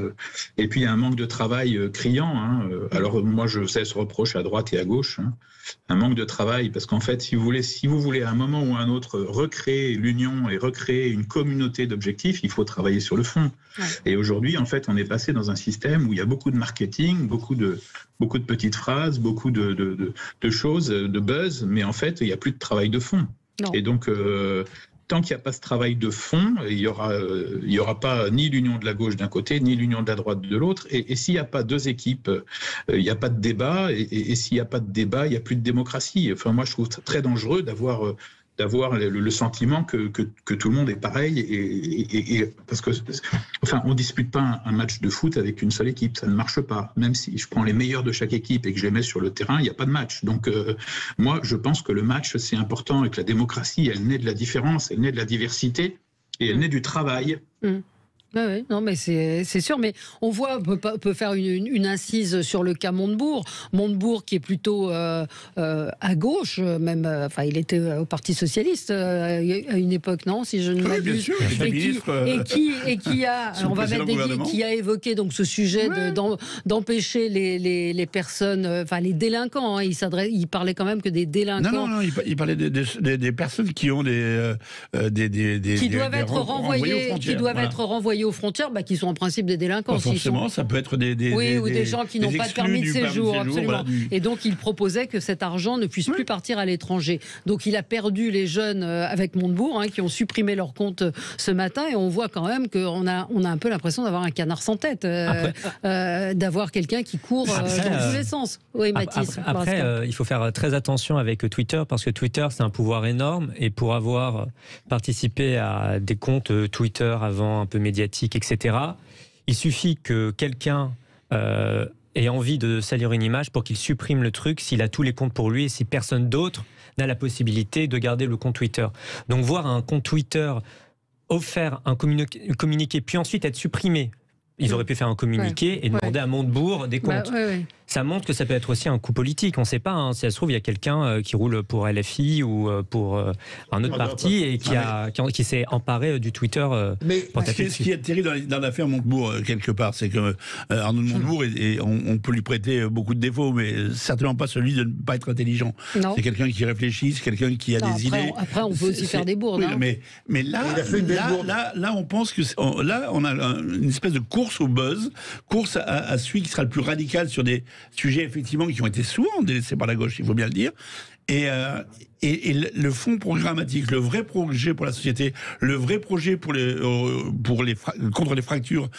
Et puis, il y a un manque de travail criant. Alors, moi, je sais ce reproche à droite et à gauche. Un manque de travail, parce qu'en fait, si vous voulez à un moment ou à un autre recréer l'union et recréer une communauté d'objectifs, il faut travailler sur le fond. Ouais. Et aujourd'hui, en fait, on est passé dans un système où il y a beaucoup de marketing, beaucoup de petites phrases, beaucoup de choses, de buzz, mais en fait, il n'y a plus de travail de fond. Non. Et donc, tant qu'il n'y a pas ce travail de fond, il n'y aura pas ni l'union de la gauche d'un côté, ni l'union de la droite de l'autre. Et s'il n'y a pas deux équipes, il n'y a pas de débat. Et s'il n'y a pas de débat, il n'y a plus de démocratie. Enfin, moi, je trouve très dangereux d'avoir le sentiment que tout le monde est pareil. Et parce que, enfin, on ne dispute pas un match de foot avec une seule équipe. Ça ne marche pas. Même si je prends les meilleurs de chaque équipe et que je les mets sur le terrain, il n'y a pas de match. Donc, moi, je pense que le match, c'est important et que la démocratie, elle naît de la différence, elle naît de la diversité et elle naît du travail. Oui, non, mais c'est sûr. Mais on voit, on peut faire une incise sur le cas Montebourg. Montebourg qui est plutôt à gauche, même. Enfin, il était au Parti socialiste à une époque, non, si je ne m'abuse. Et qui a, on va mettre des guillemets, qui a évoqué donc ce sujet d'empêcher les personnes, enfin les délinquants. Il parlait quand même que des délinquants. Non, il parlait des personnes qui ont qui doivent être renvoyées aux frontières, qui sont en principe des délinquants. Forcément, ça peut être ou des gens qui n'ont pas de permis de séjour, absolument. Voilà. Et donc, il proposait que cet argent ne puisse plus partir à l'étranger. Donc, il a perdu les jeunes avec Montebourg, qui ont supprimé leur compte ce matin, et on voit quand même qu'on a un peu l'impression d'avoir un canard sans tête, d'avoir quelqu'un qui court dans tous les sens. Oui, Mathis. Après, il faut faire très attention avec Twitter, parce que Twitter, c'est un pouvoir énorme, et pour avoir participé à des comptes Twitter avant un peu médiatiques, etc. Il suffit que quelqu'un ait envie de salir une image pour qu'il supprime le truc s'il a tous les comptes pour lui et si personne d'autre n'a la possibilité de garder le compte Twitter. Donc voir un compte Twitter offert un communiqué puis ensuite être supprimé, ils auraient pu faire un communiqué et demander à Montebourg des comptes. Ça montre que ça peut être aussi un coup politique. On ne sait pas. Si ça se trouve, il y a quelqu'un qui roule pour LFI ou pour un autre parti et qui s'est emparé du Twitter. Mais ce qui est terrible dans l'affaire Montebourg, quelque part, c'est que Arnaud de Montebourg, on peut lui prêter beaucoup de défauts, mais certainement pas celui de ne pas être intelligent. C'est quelqu'un qui réfléchit, c'est quelqu'un qui a des idées. Après, on peut aussi faire des bourdes. Oui, mais là, on pense que là, on a une espèce de course au buzz, course à celui qui sera le plus radical sur des sujets effectivement qui ont été souvent délaissés par la gauche, il faut bien le dire. Et le fond programmatique, le vrai projet pour la société, le vrai projet contre les fractures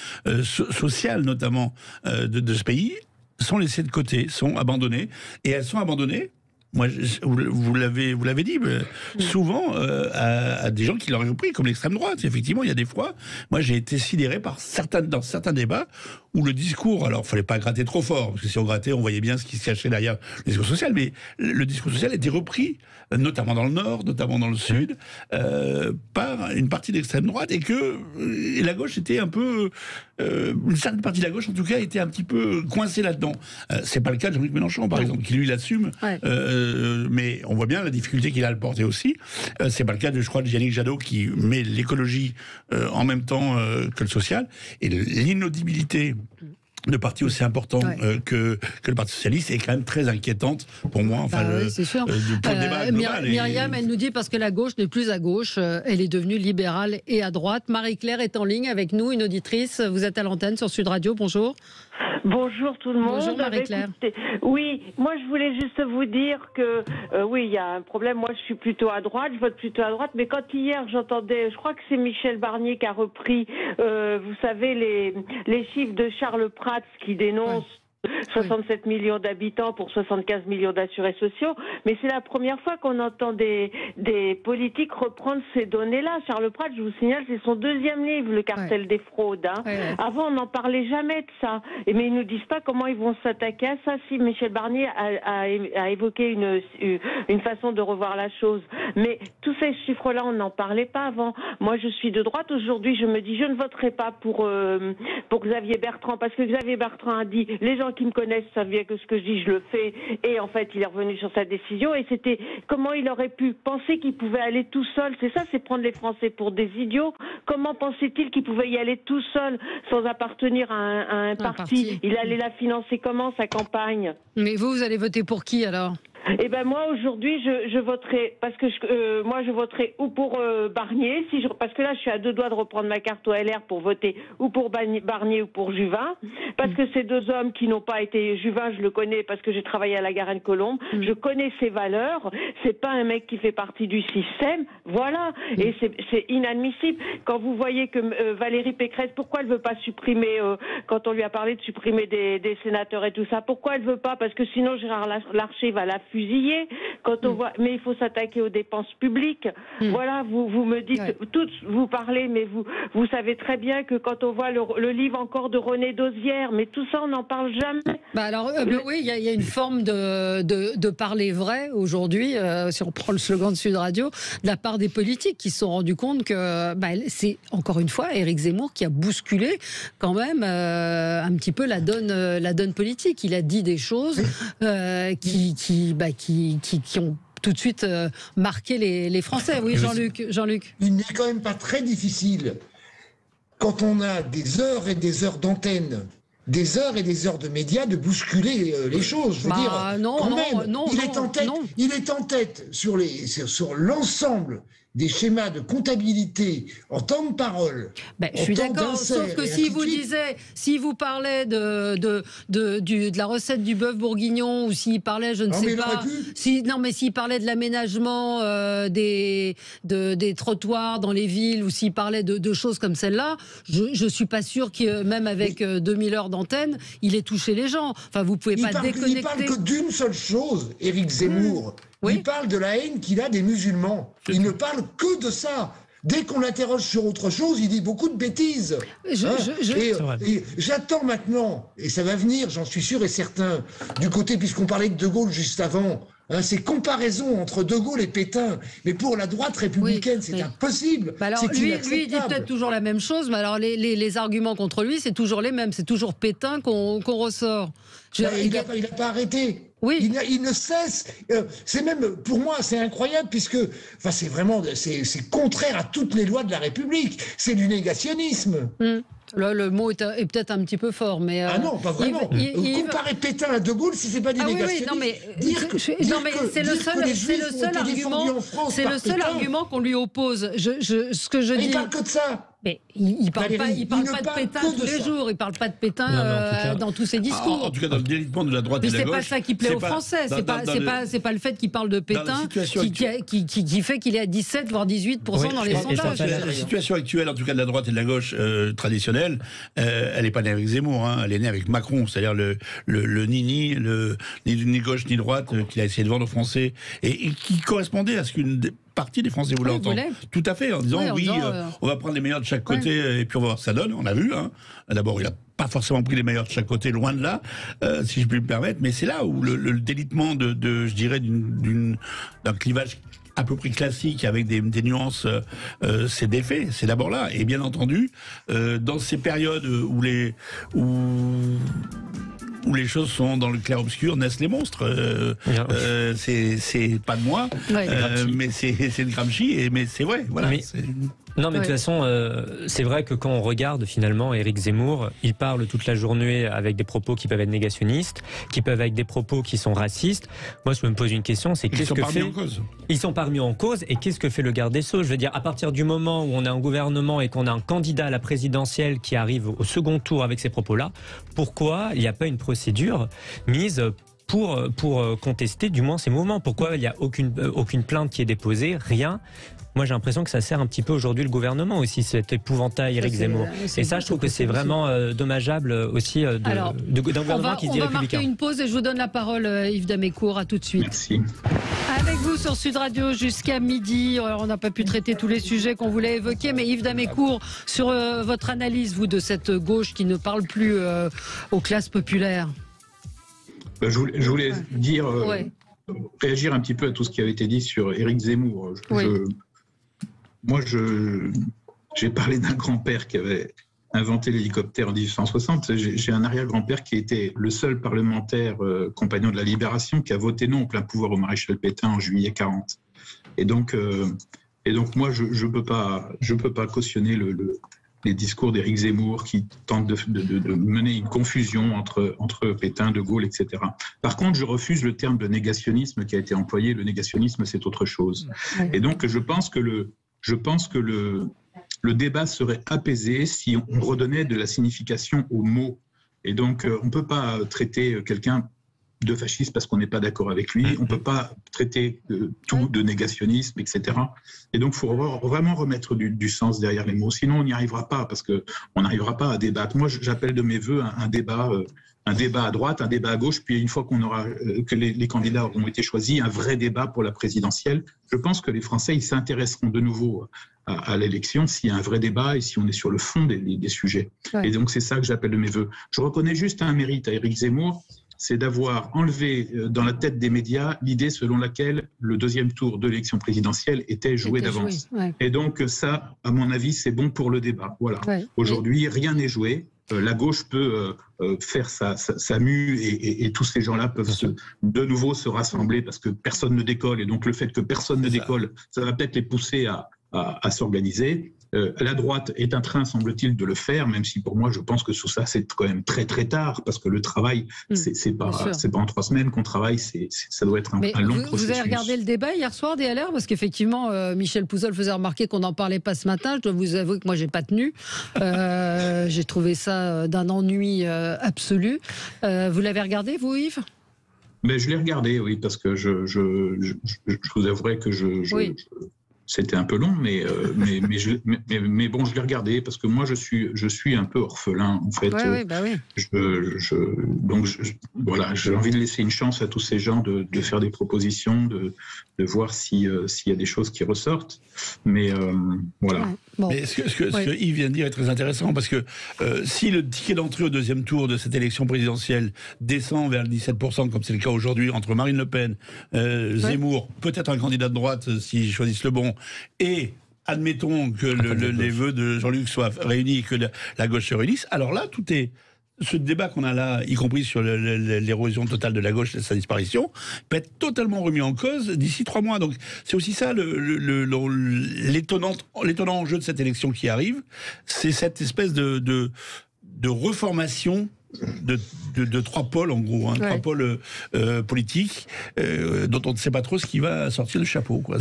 sociales notamment de ce pays, sont laissés de côté, sont abandonnés. Et elles sont abandonnées. Moi, vous l'avez dit, souvent à des gens qui l'auraient repris, comme l'extrême droite. Effectivement, il y a des fois, moi j'ai été sidéré dans certains débats où le discours, alors il ne fallait pas gratter trop fort, parce que si on grattait, on voyait bien ce qui se cachait derrière le discours social, mais le discours social était repris, notamment dans le Nord, notamment dans le Sud, par une partie de l'extrême droite, et la gauche était un peu... une certaine partie de la gauche, en tout cas, était un petit peu coincée là-dedans. C'est pas le cas de Jean-Luc Mélenchon, par exemple, qui lui l'assume mais on voit bien la difficulté qu'il a à le porter aussi. C'est pas le cas, je crois, de Yannick Jadot qui met l'écologie en même temps que le social. Et l'inaudibilité de partis aussi importants que le Parti Socialiste est quand même très inquiétante pour moi. Enfin, oui, c'est sûr. pour le débat global. Myriam, elle nous dit parce que la gauche n'est plus à gauche, elle est devenue libérale et à droite. Marie-Claire est en ligne avec nous, une auditrice. Vous êtes à l'antenne sur Sud Radio, bonjour. Bonjour tout le monde. Bonjour Marie-Claire. Oui, moi je voulais juste vous dire que oui, il y a un problème. Moi je suis plutôt à droite, je vote plutôt à droite. Mais quand hier j'entendais, je crois que c'est Michel Barnier qui a repris, vous savez, les chiffres de Charles Prats qui dénonce 67 millions d'habitants pour 75 millions d'assurés sociaux, mais c'est la première fois qu'on entend des politiques reprendre ces données-là. Charles Prats, je vous signale, c'est son 2e livre, Le cartel des fraudes. Hein. Avant, on n'en parlait jamais de ça. Mais ils nous disent pas comment ils vont s'attaquer à ça. Si Michel Barnier a évoqué une façon de revoir la chose. Mais tous ces chiffres-là, on n'en parlait pas avant. Moi, je suis de droite. Aujourd'hui, je me dis, je ne voterai pas pour Xavier Bertrand, parce que Xavier Bertrand a dit, les gens qui me connaissent savent bien que ce que je dis, je le fais. Et en fait, il est revenu sur sa décision. Et c'était comment il aurait pu penser qu'il pouvait aller tout seul. C'est ça, c'est prendre les Français pour des idiots. Comment pensait-il qu'il pouvait y aller tout seul sans appartenir à un parti? Il allait la financer comment, sa campagne? Mais vous allez voter pour qui alors? Eh ben moi aujourd'hui je voterai parce que moi je voterai ou pour Barnier parce que là je suis à 2 doigts de reprendre ma carte au LR pour voter ou pour Barnier ou pour Juvin parce que ces 2 hommes qui n'ont pas été Juvin, je le connais parce que j'ai travaillé à la Garenne-Colombes, je connais ses valeurs, c'est pas un mec qui fait partie du système, voilà, et c'est inadmissible quand vous voyez que Valérie Pécresse, pourquoi elle veut pas supprimer quand on lui a parlé de supprimer des sénateurs et tout ça, pourquoi elle veut pas, parce que sinon Gérard Larcher va la fusiller quand on voit, mais il faut s'attaquer aux dépenses publiques. Voilà, vous me dites, toutes vous parlez, mais vous savez très bien que quand on voit le livre encore de René Dosière, mais tout ça on n'en parle jamais. Bah alors oui, il y a une forme de parler vrai aujourd'hui, si on prend le slogan de Sud Radio, de la part des politiques qui se sont rendus compte que c'est encore une fois Éric Zemmour qui a bousculé quand même un petit peu la donne politique. Il a dit des choses qui ont tout de suite marqué les Français. Oui, Jean-Luc. Il n'est quand même pas très difficile, quand on a des heures et des heures d'antenne, des heures et des heures de médias, de bousculer les choses. Je veux dire, il est en tête sur l'ensemble des schémas de comptabilité en temps de parole. Je suis d'accord, sauf que si vous parlez de la recette du bœuf bourguignon, ou s'il parlait, je ne sais pas, s'il parlait de l'aménagement des trottoirs dans les villes, ou s'il parlait de choses comme celle-là, je suis pas sûr que même avec 2000 heures d'antenne, il ait touché les gens. Enfin, vous pouvez pas déconnecter. Il parle que d'une seule chose, Éric Zemmour. Il parle de la haine qu'il a des musulmans. Il ne parle que de ça. Dès qu'on l'interroge sur autre chose, il dit beaucoup de bêtises. Et j'attends maintenant, et ça va venir, j'en suis sûr et certain, du côté, puisqu'on parlait de Gaulle juste avant, ces comparaisons entre De Gaulle et Pétain, mais pour la droite républicaine, c'est impossible. Alors, lui, il dit peut-être toujours la même chose, mais alors les arguments contre lui, c'est toujours les mêmes. C'est toujours Pétain qu'on ressort. Il n'a pas arrêté. Oui. Il ne cesse. C'est même, pour moi, c'est incroyable, puisque c'est vraiment c'est contraire à toutes les lois de la République. C'est du négationnisme. Là, le mot est peut-être un petit peu fort, mais... Ah non, pas vraiment. Comparer Pétain à De Gaulle, si c'est pas du négationnisme... c'est le seul argument qu'on lui oppose. Ce que je dis... Il parle que de ça. Mais il parle pas de Pétain tous les jours. Il parle pas de Pétain dans tous ses discours. En tout cas, dans le délitement de la droite et de la gauche. Mais c'est pas ça qui plaît aux Français. C'est pas le fait qu'il parle de Pétain qui fait qu'il est à 17 voire 18% dans les sondages. La situation actuelle, en tout cas de la droite et de la gauche traditionnelle, elle n'est pas née avec Zemmour. Elle est née avec Macron, c'est-à-dire le ni gauche ni droite qu'il a essayé de vendre aux Français et qui correspondait à ce qu'une partie des Français voulaient entendre. Tout à fait, en disant on va prendre les meilleurs de chaque côté et puis on va voir ce que ça donne. On a vu. D'abord, il n'a pas forcément pris les meilleurs de chaque côté, loin de là, si je puis me permettre. Mais c'est là où le délitement je dirais, d'un clivage à peu près classique avec des nuances c'est défait, c'est d'abord là. Et bien entendu, dans ces périodes où où les choses sont dans le clair-obscur naissent les monstres. C'est pas de moi, mais c'est de Gramsci, mais c'est vrai. Voilà. Non, mais de toute façon, c'est vrai que quand on regarde finalement Éric Zemmour, il parle toute la journée avec des propos qui peuvent être négationnistes, qui peuvent être des propos qui sont racistes. Moi, je me pose une question, c'est qu'est-ce que fait... Ils sont pas remis en cause, et qu'est-ce que fait le garde des Sceaux? Je veux dire, à partir du moment où on a un gouvernement et qu'on a un candidat à la présidentielle qui arrive au second tour avec ces propos-là, pourquoi il n'y a pas une procédure mise pour contester du moins ces mouvements? Pourquoi il n'y a aucune plainte qui est déposée? Rien. Moi, j'ai l'impression que ça sert un petit peu aujourd'hui le gouvernement aussi, cet épouvantail Éric Zemmour. Et ça, je trouve que c'est vraiment dommageable aussi d'un gouvernement qui se dit républicain. On va marquer une pause et je vous donne la parole, Yves Damécourt. À tout de suite. Merci. Avec vous sur Sud Radio jusqu'à midi. Alors, on n'a pas pu traiter tous les sujets qu'on voulait évoquer, mais Yves Damécourt, sur votre analyse, vous, de cette gauche qui ne parle plus aux classes populaires. Je voulais dire, réagir un petit peu à tout ce qui avait été dit sur Éric Zemmour. Moi, j'ai parlé d'un grand-père qui avait inventé l'hélicoptère en 1860. J'ai un arrière-grand-père qui était le seul parlementaire compagnon de la Libération qui a voté non au plein pouvoir au maréchal Pétain en juillet 40. Et donc moi, je peux pas cautionner les discours d'Éric Zemmour qui tentent de mener une confusion entre Pétain, De Gaulle, etc. Par contre, je refuse le terme de négationnisme qui a été employé. Le négationnisme, c'est autre chose. Et donc, je pense que le débat serait apaisé si on redonnait de la signification aux mots. Et donc, on ne peut pas traiter quelqu'un de fasciste parce qu'on n'est pas d'accord avec lui. On ne peut pas traiter tout de négationnisme, etc. Et donc, il faut vraiment remettre du sens derrière les mots. Sinon, on n'y arrivera pas parce qu'on n'arrivera pas à débattre. Moi, j'appelle de mes voeux un débat à droite, un débat à gauche, puis une fois que les candidats auront été choisis, un vrai débat pour la présidentielle. Je pense que les Français, ils s'intéresseront de nouveau à l'élection s'il y a un vrai débat et si on est sur le fond des sujets. Et donc, c'est ça que j'appelle de mes voeux. Je reconnais juste un mérite à Éric Zemmour, c'est d'avoir enlevé dans la tête des médias l'idée selon laquelle le deuxième tour de l'élection présidentielle était joué d'avance. Et donc, ça, à mon avis, c'est bon pour le débat. Voilà. Aujourd'hui, rien n'est joué. La gauche peut faire sa mue et tous ces gens-là peuvent de nouveau se rassembler parce que personne ne décolle. Et donc, le fait que personne ne décolle, ça va peut-être les pousser à s'organiser. La droite est en train, semble-t-il, de le faire, même si pour moi, je pense que sous ça, c'est quand même très très tard, parce que le travail, c'est pas en 3 semaines qu'on travaille, ça doit être un long processus. Vous avez regardé le débat hier soir des LR, parce qu'effectivement, Michel Pouzol faisait remarquer qu'on n'en parlait pas ce matin. Je dois vous avouer que moi, j'ai pas tenu. J'ai trouvé ça d'un ennui absolu. Vous l'avez regardé, vous, Yves ? Mais je l'ai regardé, oui, parce que je vous avouerai que c'était un peu long, mais bon, je l'ai regardé parce que moi, je suis un peu orphelin, en fait. Donc, voilà, j'ai envie de laisser une chance à tous ces gens de faire des propositions, de voir s'il y a des choses qui ressortent. Mais voilà. Mais ce que Yves vient de dire est très intéressant parce que si le ticket d'entrée au deuxième tour de cette élection présidentielle descend vers le 17%, comme c'est le cas aujourd'hui entre Marine Le Pen, Zemmour, peut-être un candidat de droite s'ils choisissent le bon, et admettons que les vœux de Jean-Luc soient réunis et que la gauche se réunisse, alors là, tout est... Ce débat qu'on a là, y compris sur l'érosion totale de la gauche et sa disparition, peut être totalement remis en cause d'ici 3 mois. Donc c'est aussi ça l'étonnant enjeu de cette élection qui arrive, c'est cette espèce de reformation de 3 pôles en gros, 3 pôles politiques dont on ne sait pas trop ce qui va sortir du chapeau, quoi.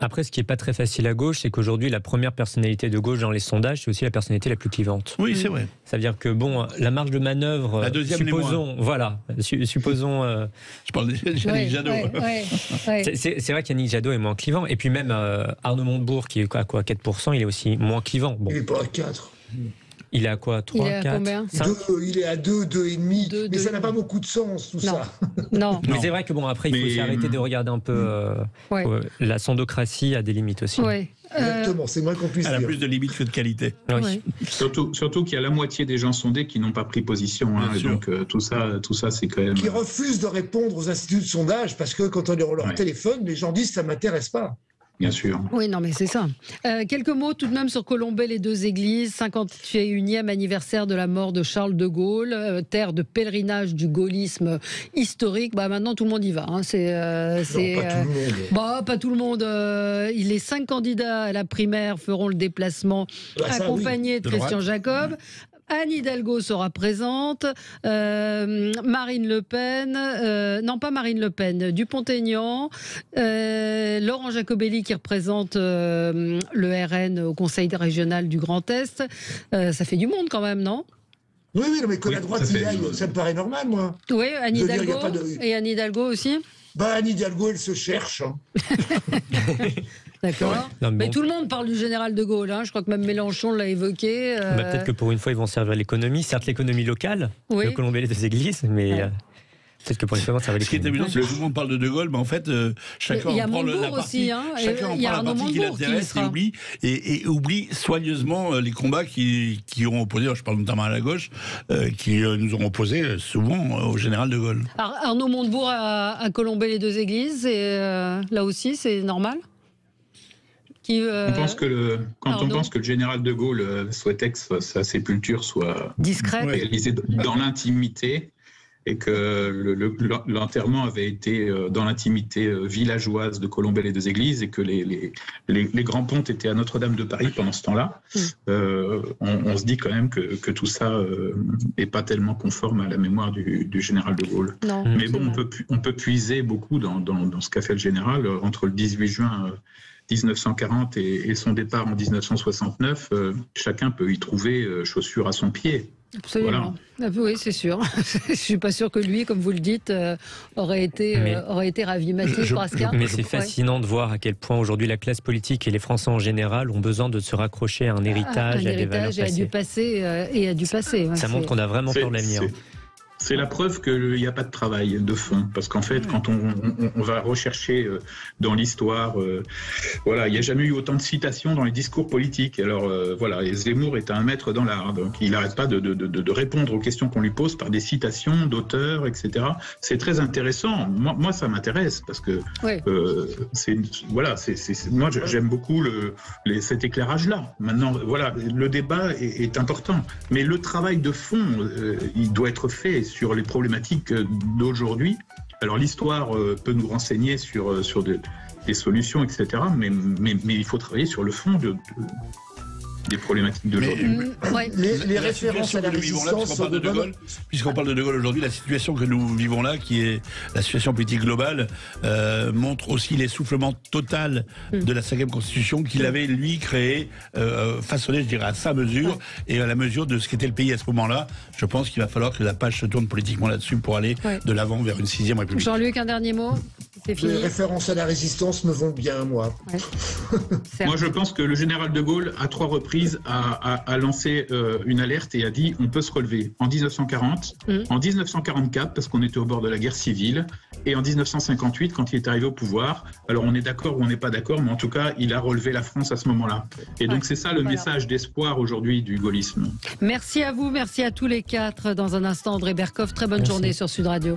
Après, ce qui n'est pas très facile à gauche, c'est qu'aujourd'hui, la première personnalité de gauche dans les sondages, c'est aussi la personnalité la plus clivante. Oui, c'est vrai. Ça veut dire que, bon, la marge de manœuvre... La deuxième, supposons... Voilà. Supposons... Je parle d'Yannick Jadot. C'est vrai qu'Yannick Jadot est moins clivant. Et puis même Arnaud Montebourg, qui est à quoi 4%, il est aussi moins clivant. Bon. Il n'est pas à 4. Il est à quoi 3, 4, 5 Il est à 2, 2,5. Mais ça n'a pas beaucoup de sens, tout ça. Non. Mais c'est vrai que, bon, après, il faut aussi arrêter de regarder un peu... la sondocratie a des limites aussi. Exactement, c'est moins qu'on puisse dire. Elle a plus de limites que de qualité. Oui. Surtout qu'il y a la moitié des gens sondés qui n'ont pas pris position. Et donc tout ça, c'est quand même... Qui refusent de répondre aux instituts de sondage parce que quand on est leur téléphone, les gens disent « ça ne m'intéresse pas ». bien sûr. Oui, non, mais c'est ça. Quelques mots tout de même sur Colombey, les deux églises. 51e anniversaire de la mort de Charles de Gaulle, terre de pèlerinage du gaullisme historique. Bah, maintenant, tout le monde y va. Hein. Pas tout le monde. Les 5 candidats à la primaire feront le déplacement accompagnés de Christian Jacob. Anne Hidalgo sera présente, Marine Le Pen, non pas Marine Le Pen, Dupont-Aignan, Laurent Jacobelli qui représente le RN au Conseil régional du Grand Est. Ça fait du monde quand même, non ? Oui, mais que la droite y aille, ça me paraît normal, moi. Oui, Anne Hidalgo et Anne Hidalgo aussi ? Anne Hidalgo, elle se cherche. Hein. D'accord. Non, mais tout le monde parle du général de Gaulle. Hein. Je crois que même Mélenchon l'a évoqué. Peut-être que pour une fois, ils vont servir l'économie. Certes, l'économie locale, le Colombey, les deux églises, mais peut-être que pour une fois, ça va l'économie. Ce qui est amusant, c'est que tout le monde parle de Gaulle, mais en fait, chacun en prend la partie, chacun en prend la partie qui l'intéresse et oublie soigneusement les combats qui ont opposé, je parle notamment à la gauche, qui nous ont opposé souvent au général de Gaulle. Arnaud Montebourg à Colombey, les deux églises, et là aussi, c'est normal ? On pense que on pense que le général de Gaulle souhaitait que sa sépulture soit réalisée dans l'intimité et que l'enterrement avait été dans l'intimité villageoise de Colombey les deux églises et que les grands pontes étaient à Notre-Dame de Paris pendant ce temps-là. On se dit quand même que tout ça n'est pas tellement conforme à la mémoire du général de Gaulle. Non, mais bon, on peut puiser beaucoup dans ce qu'a fait le général entre le 18 juin 1940 et son départ en 1969, chacun peut y trouver chaussure à son pied. Absolument. Voilà. Oui, c'est sûr. Je ne suis pas sûr que lui, comme vous le dites, aurait été ravi. Mathilde Brasca. Mais c'est fascinant de voir à quel point aujourd'hui la classe politique et les Français en général ont besoin de se raccrocher à un héritage, à des valeurs passées. Et à du passé. Ça montre qu'on a vraiment peur de l'avenir. C'est la preuve qu'il n'y a pas de travail de fond, parce qu'en fait, quand on va rechercher dans l'histoire, il n'y a jamais eu autant de citations dans les discours politiques. Alors et Zemmour est un maître dans l'art, donc il n'arrête pas de répondre aux questions qu'on lui pose par des citations d'auteurs, etc. C'est très intéressant. Moi, ça m'intéresse parce que moi, j'aime beaucoup cet éclairage-là. Maintenant, le débat est important, mais le travail de fond, il doit être fait sur les problématiques d'aujourd'hui. Alors l'histoire peut nous renseigner sur des solutions, etc. Mais il faut travailler sur le fond des problématiques d'aujourd'hui. Les références à la résistance sont de Gaulle. Puisqu'on parle de De Gaulle aujourd'hui, la situation que nous vivons là, qui est la situation politique globale, montre aussi l'essoufflement total de la 5e Constitution qu'il avait, lui, créé, façonné, je dirais, à sa mesure et à la mesure de ce qu'était le pays à ce moment-là. Je pense qu'il va falloir que la page se tourne politiquement là-dessus pour aller de l'avant vers une 6e République. Jean-Luc, un dernier mot ? C'est fini. Les références à la résistance me vont bien, moi. Moi, je pense que le général de Gaulle, à 3 reprises, a lancé une alerte et a dit on peut se relever. En 1940, en 1944, parce qu'on était au bord de la guerre civile, et en 1958, quand il est arrivé au pouvoir. Alors, on est d'accord ou on n'est pas d'accord, mais en tout cas, il a relevé la France à ce moment-là. Et donc, c'est ça le message d'espoir aujourd'hui du gaullisme. Merci à vous, merci à tous les 4. Dans un instant, André Berkoff, très bonne journée sur Sud Radio.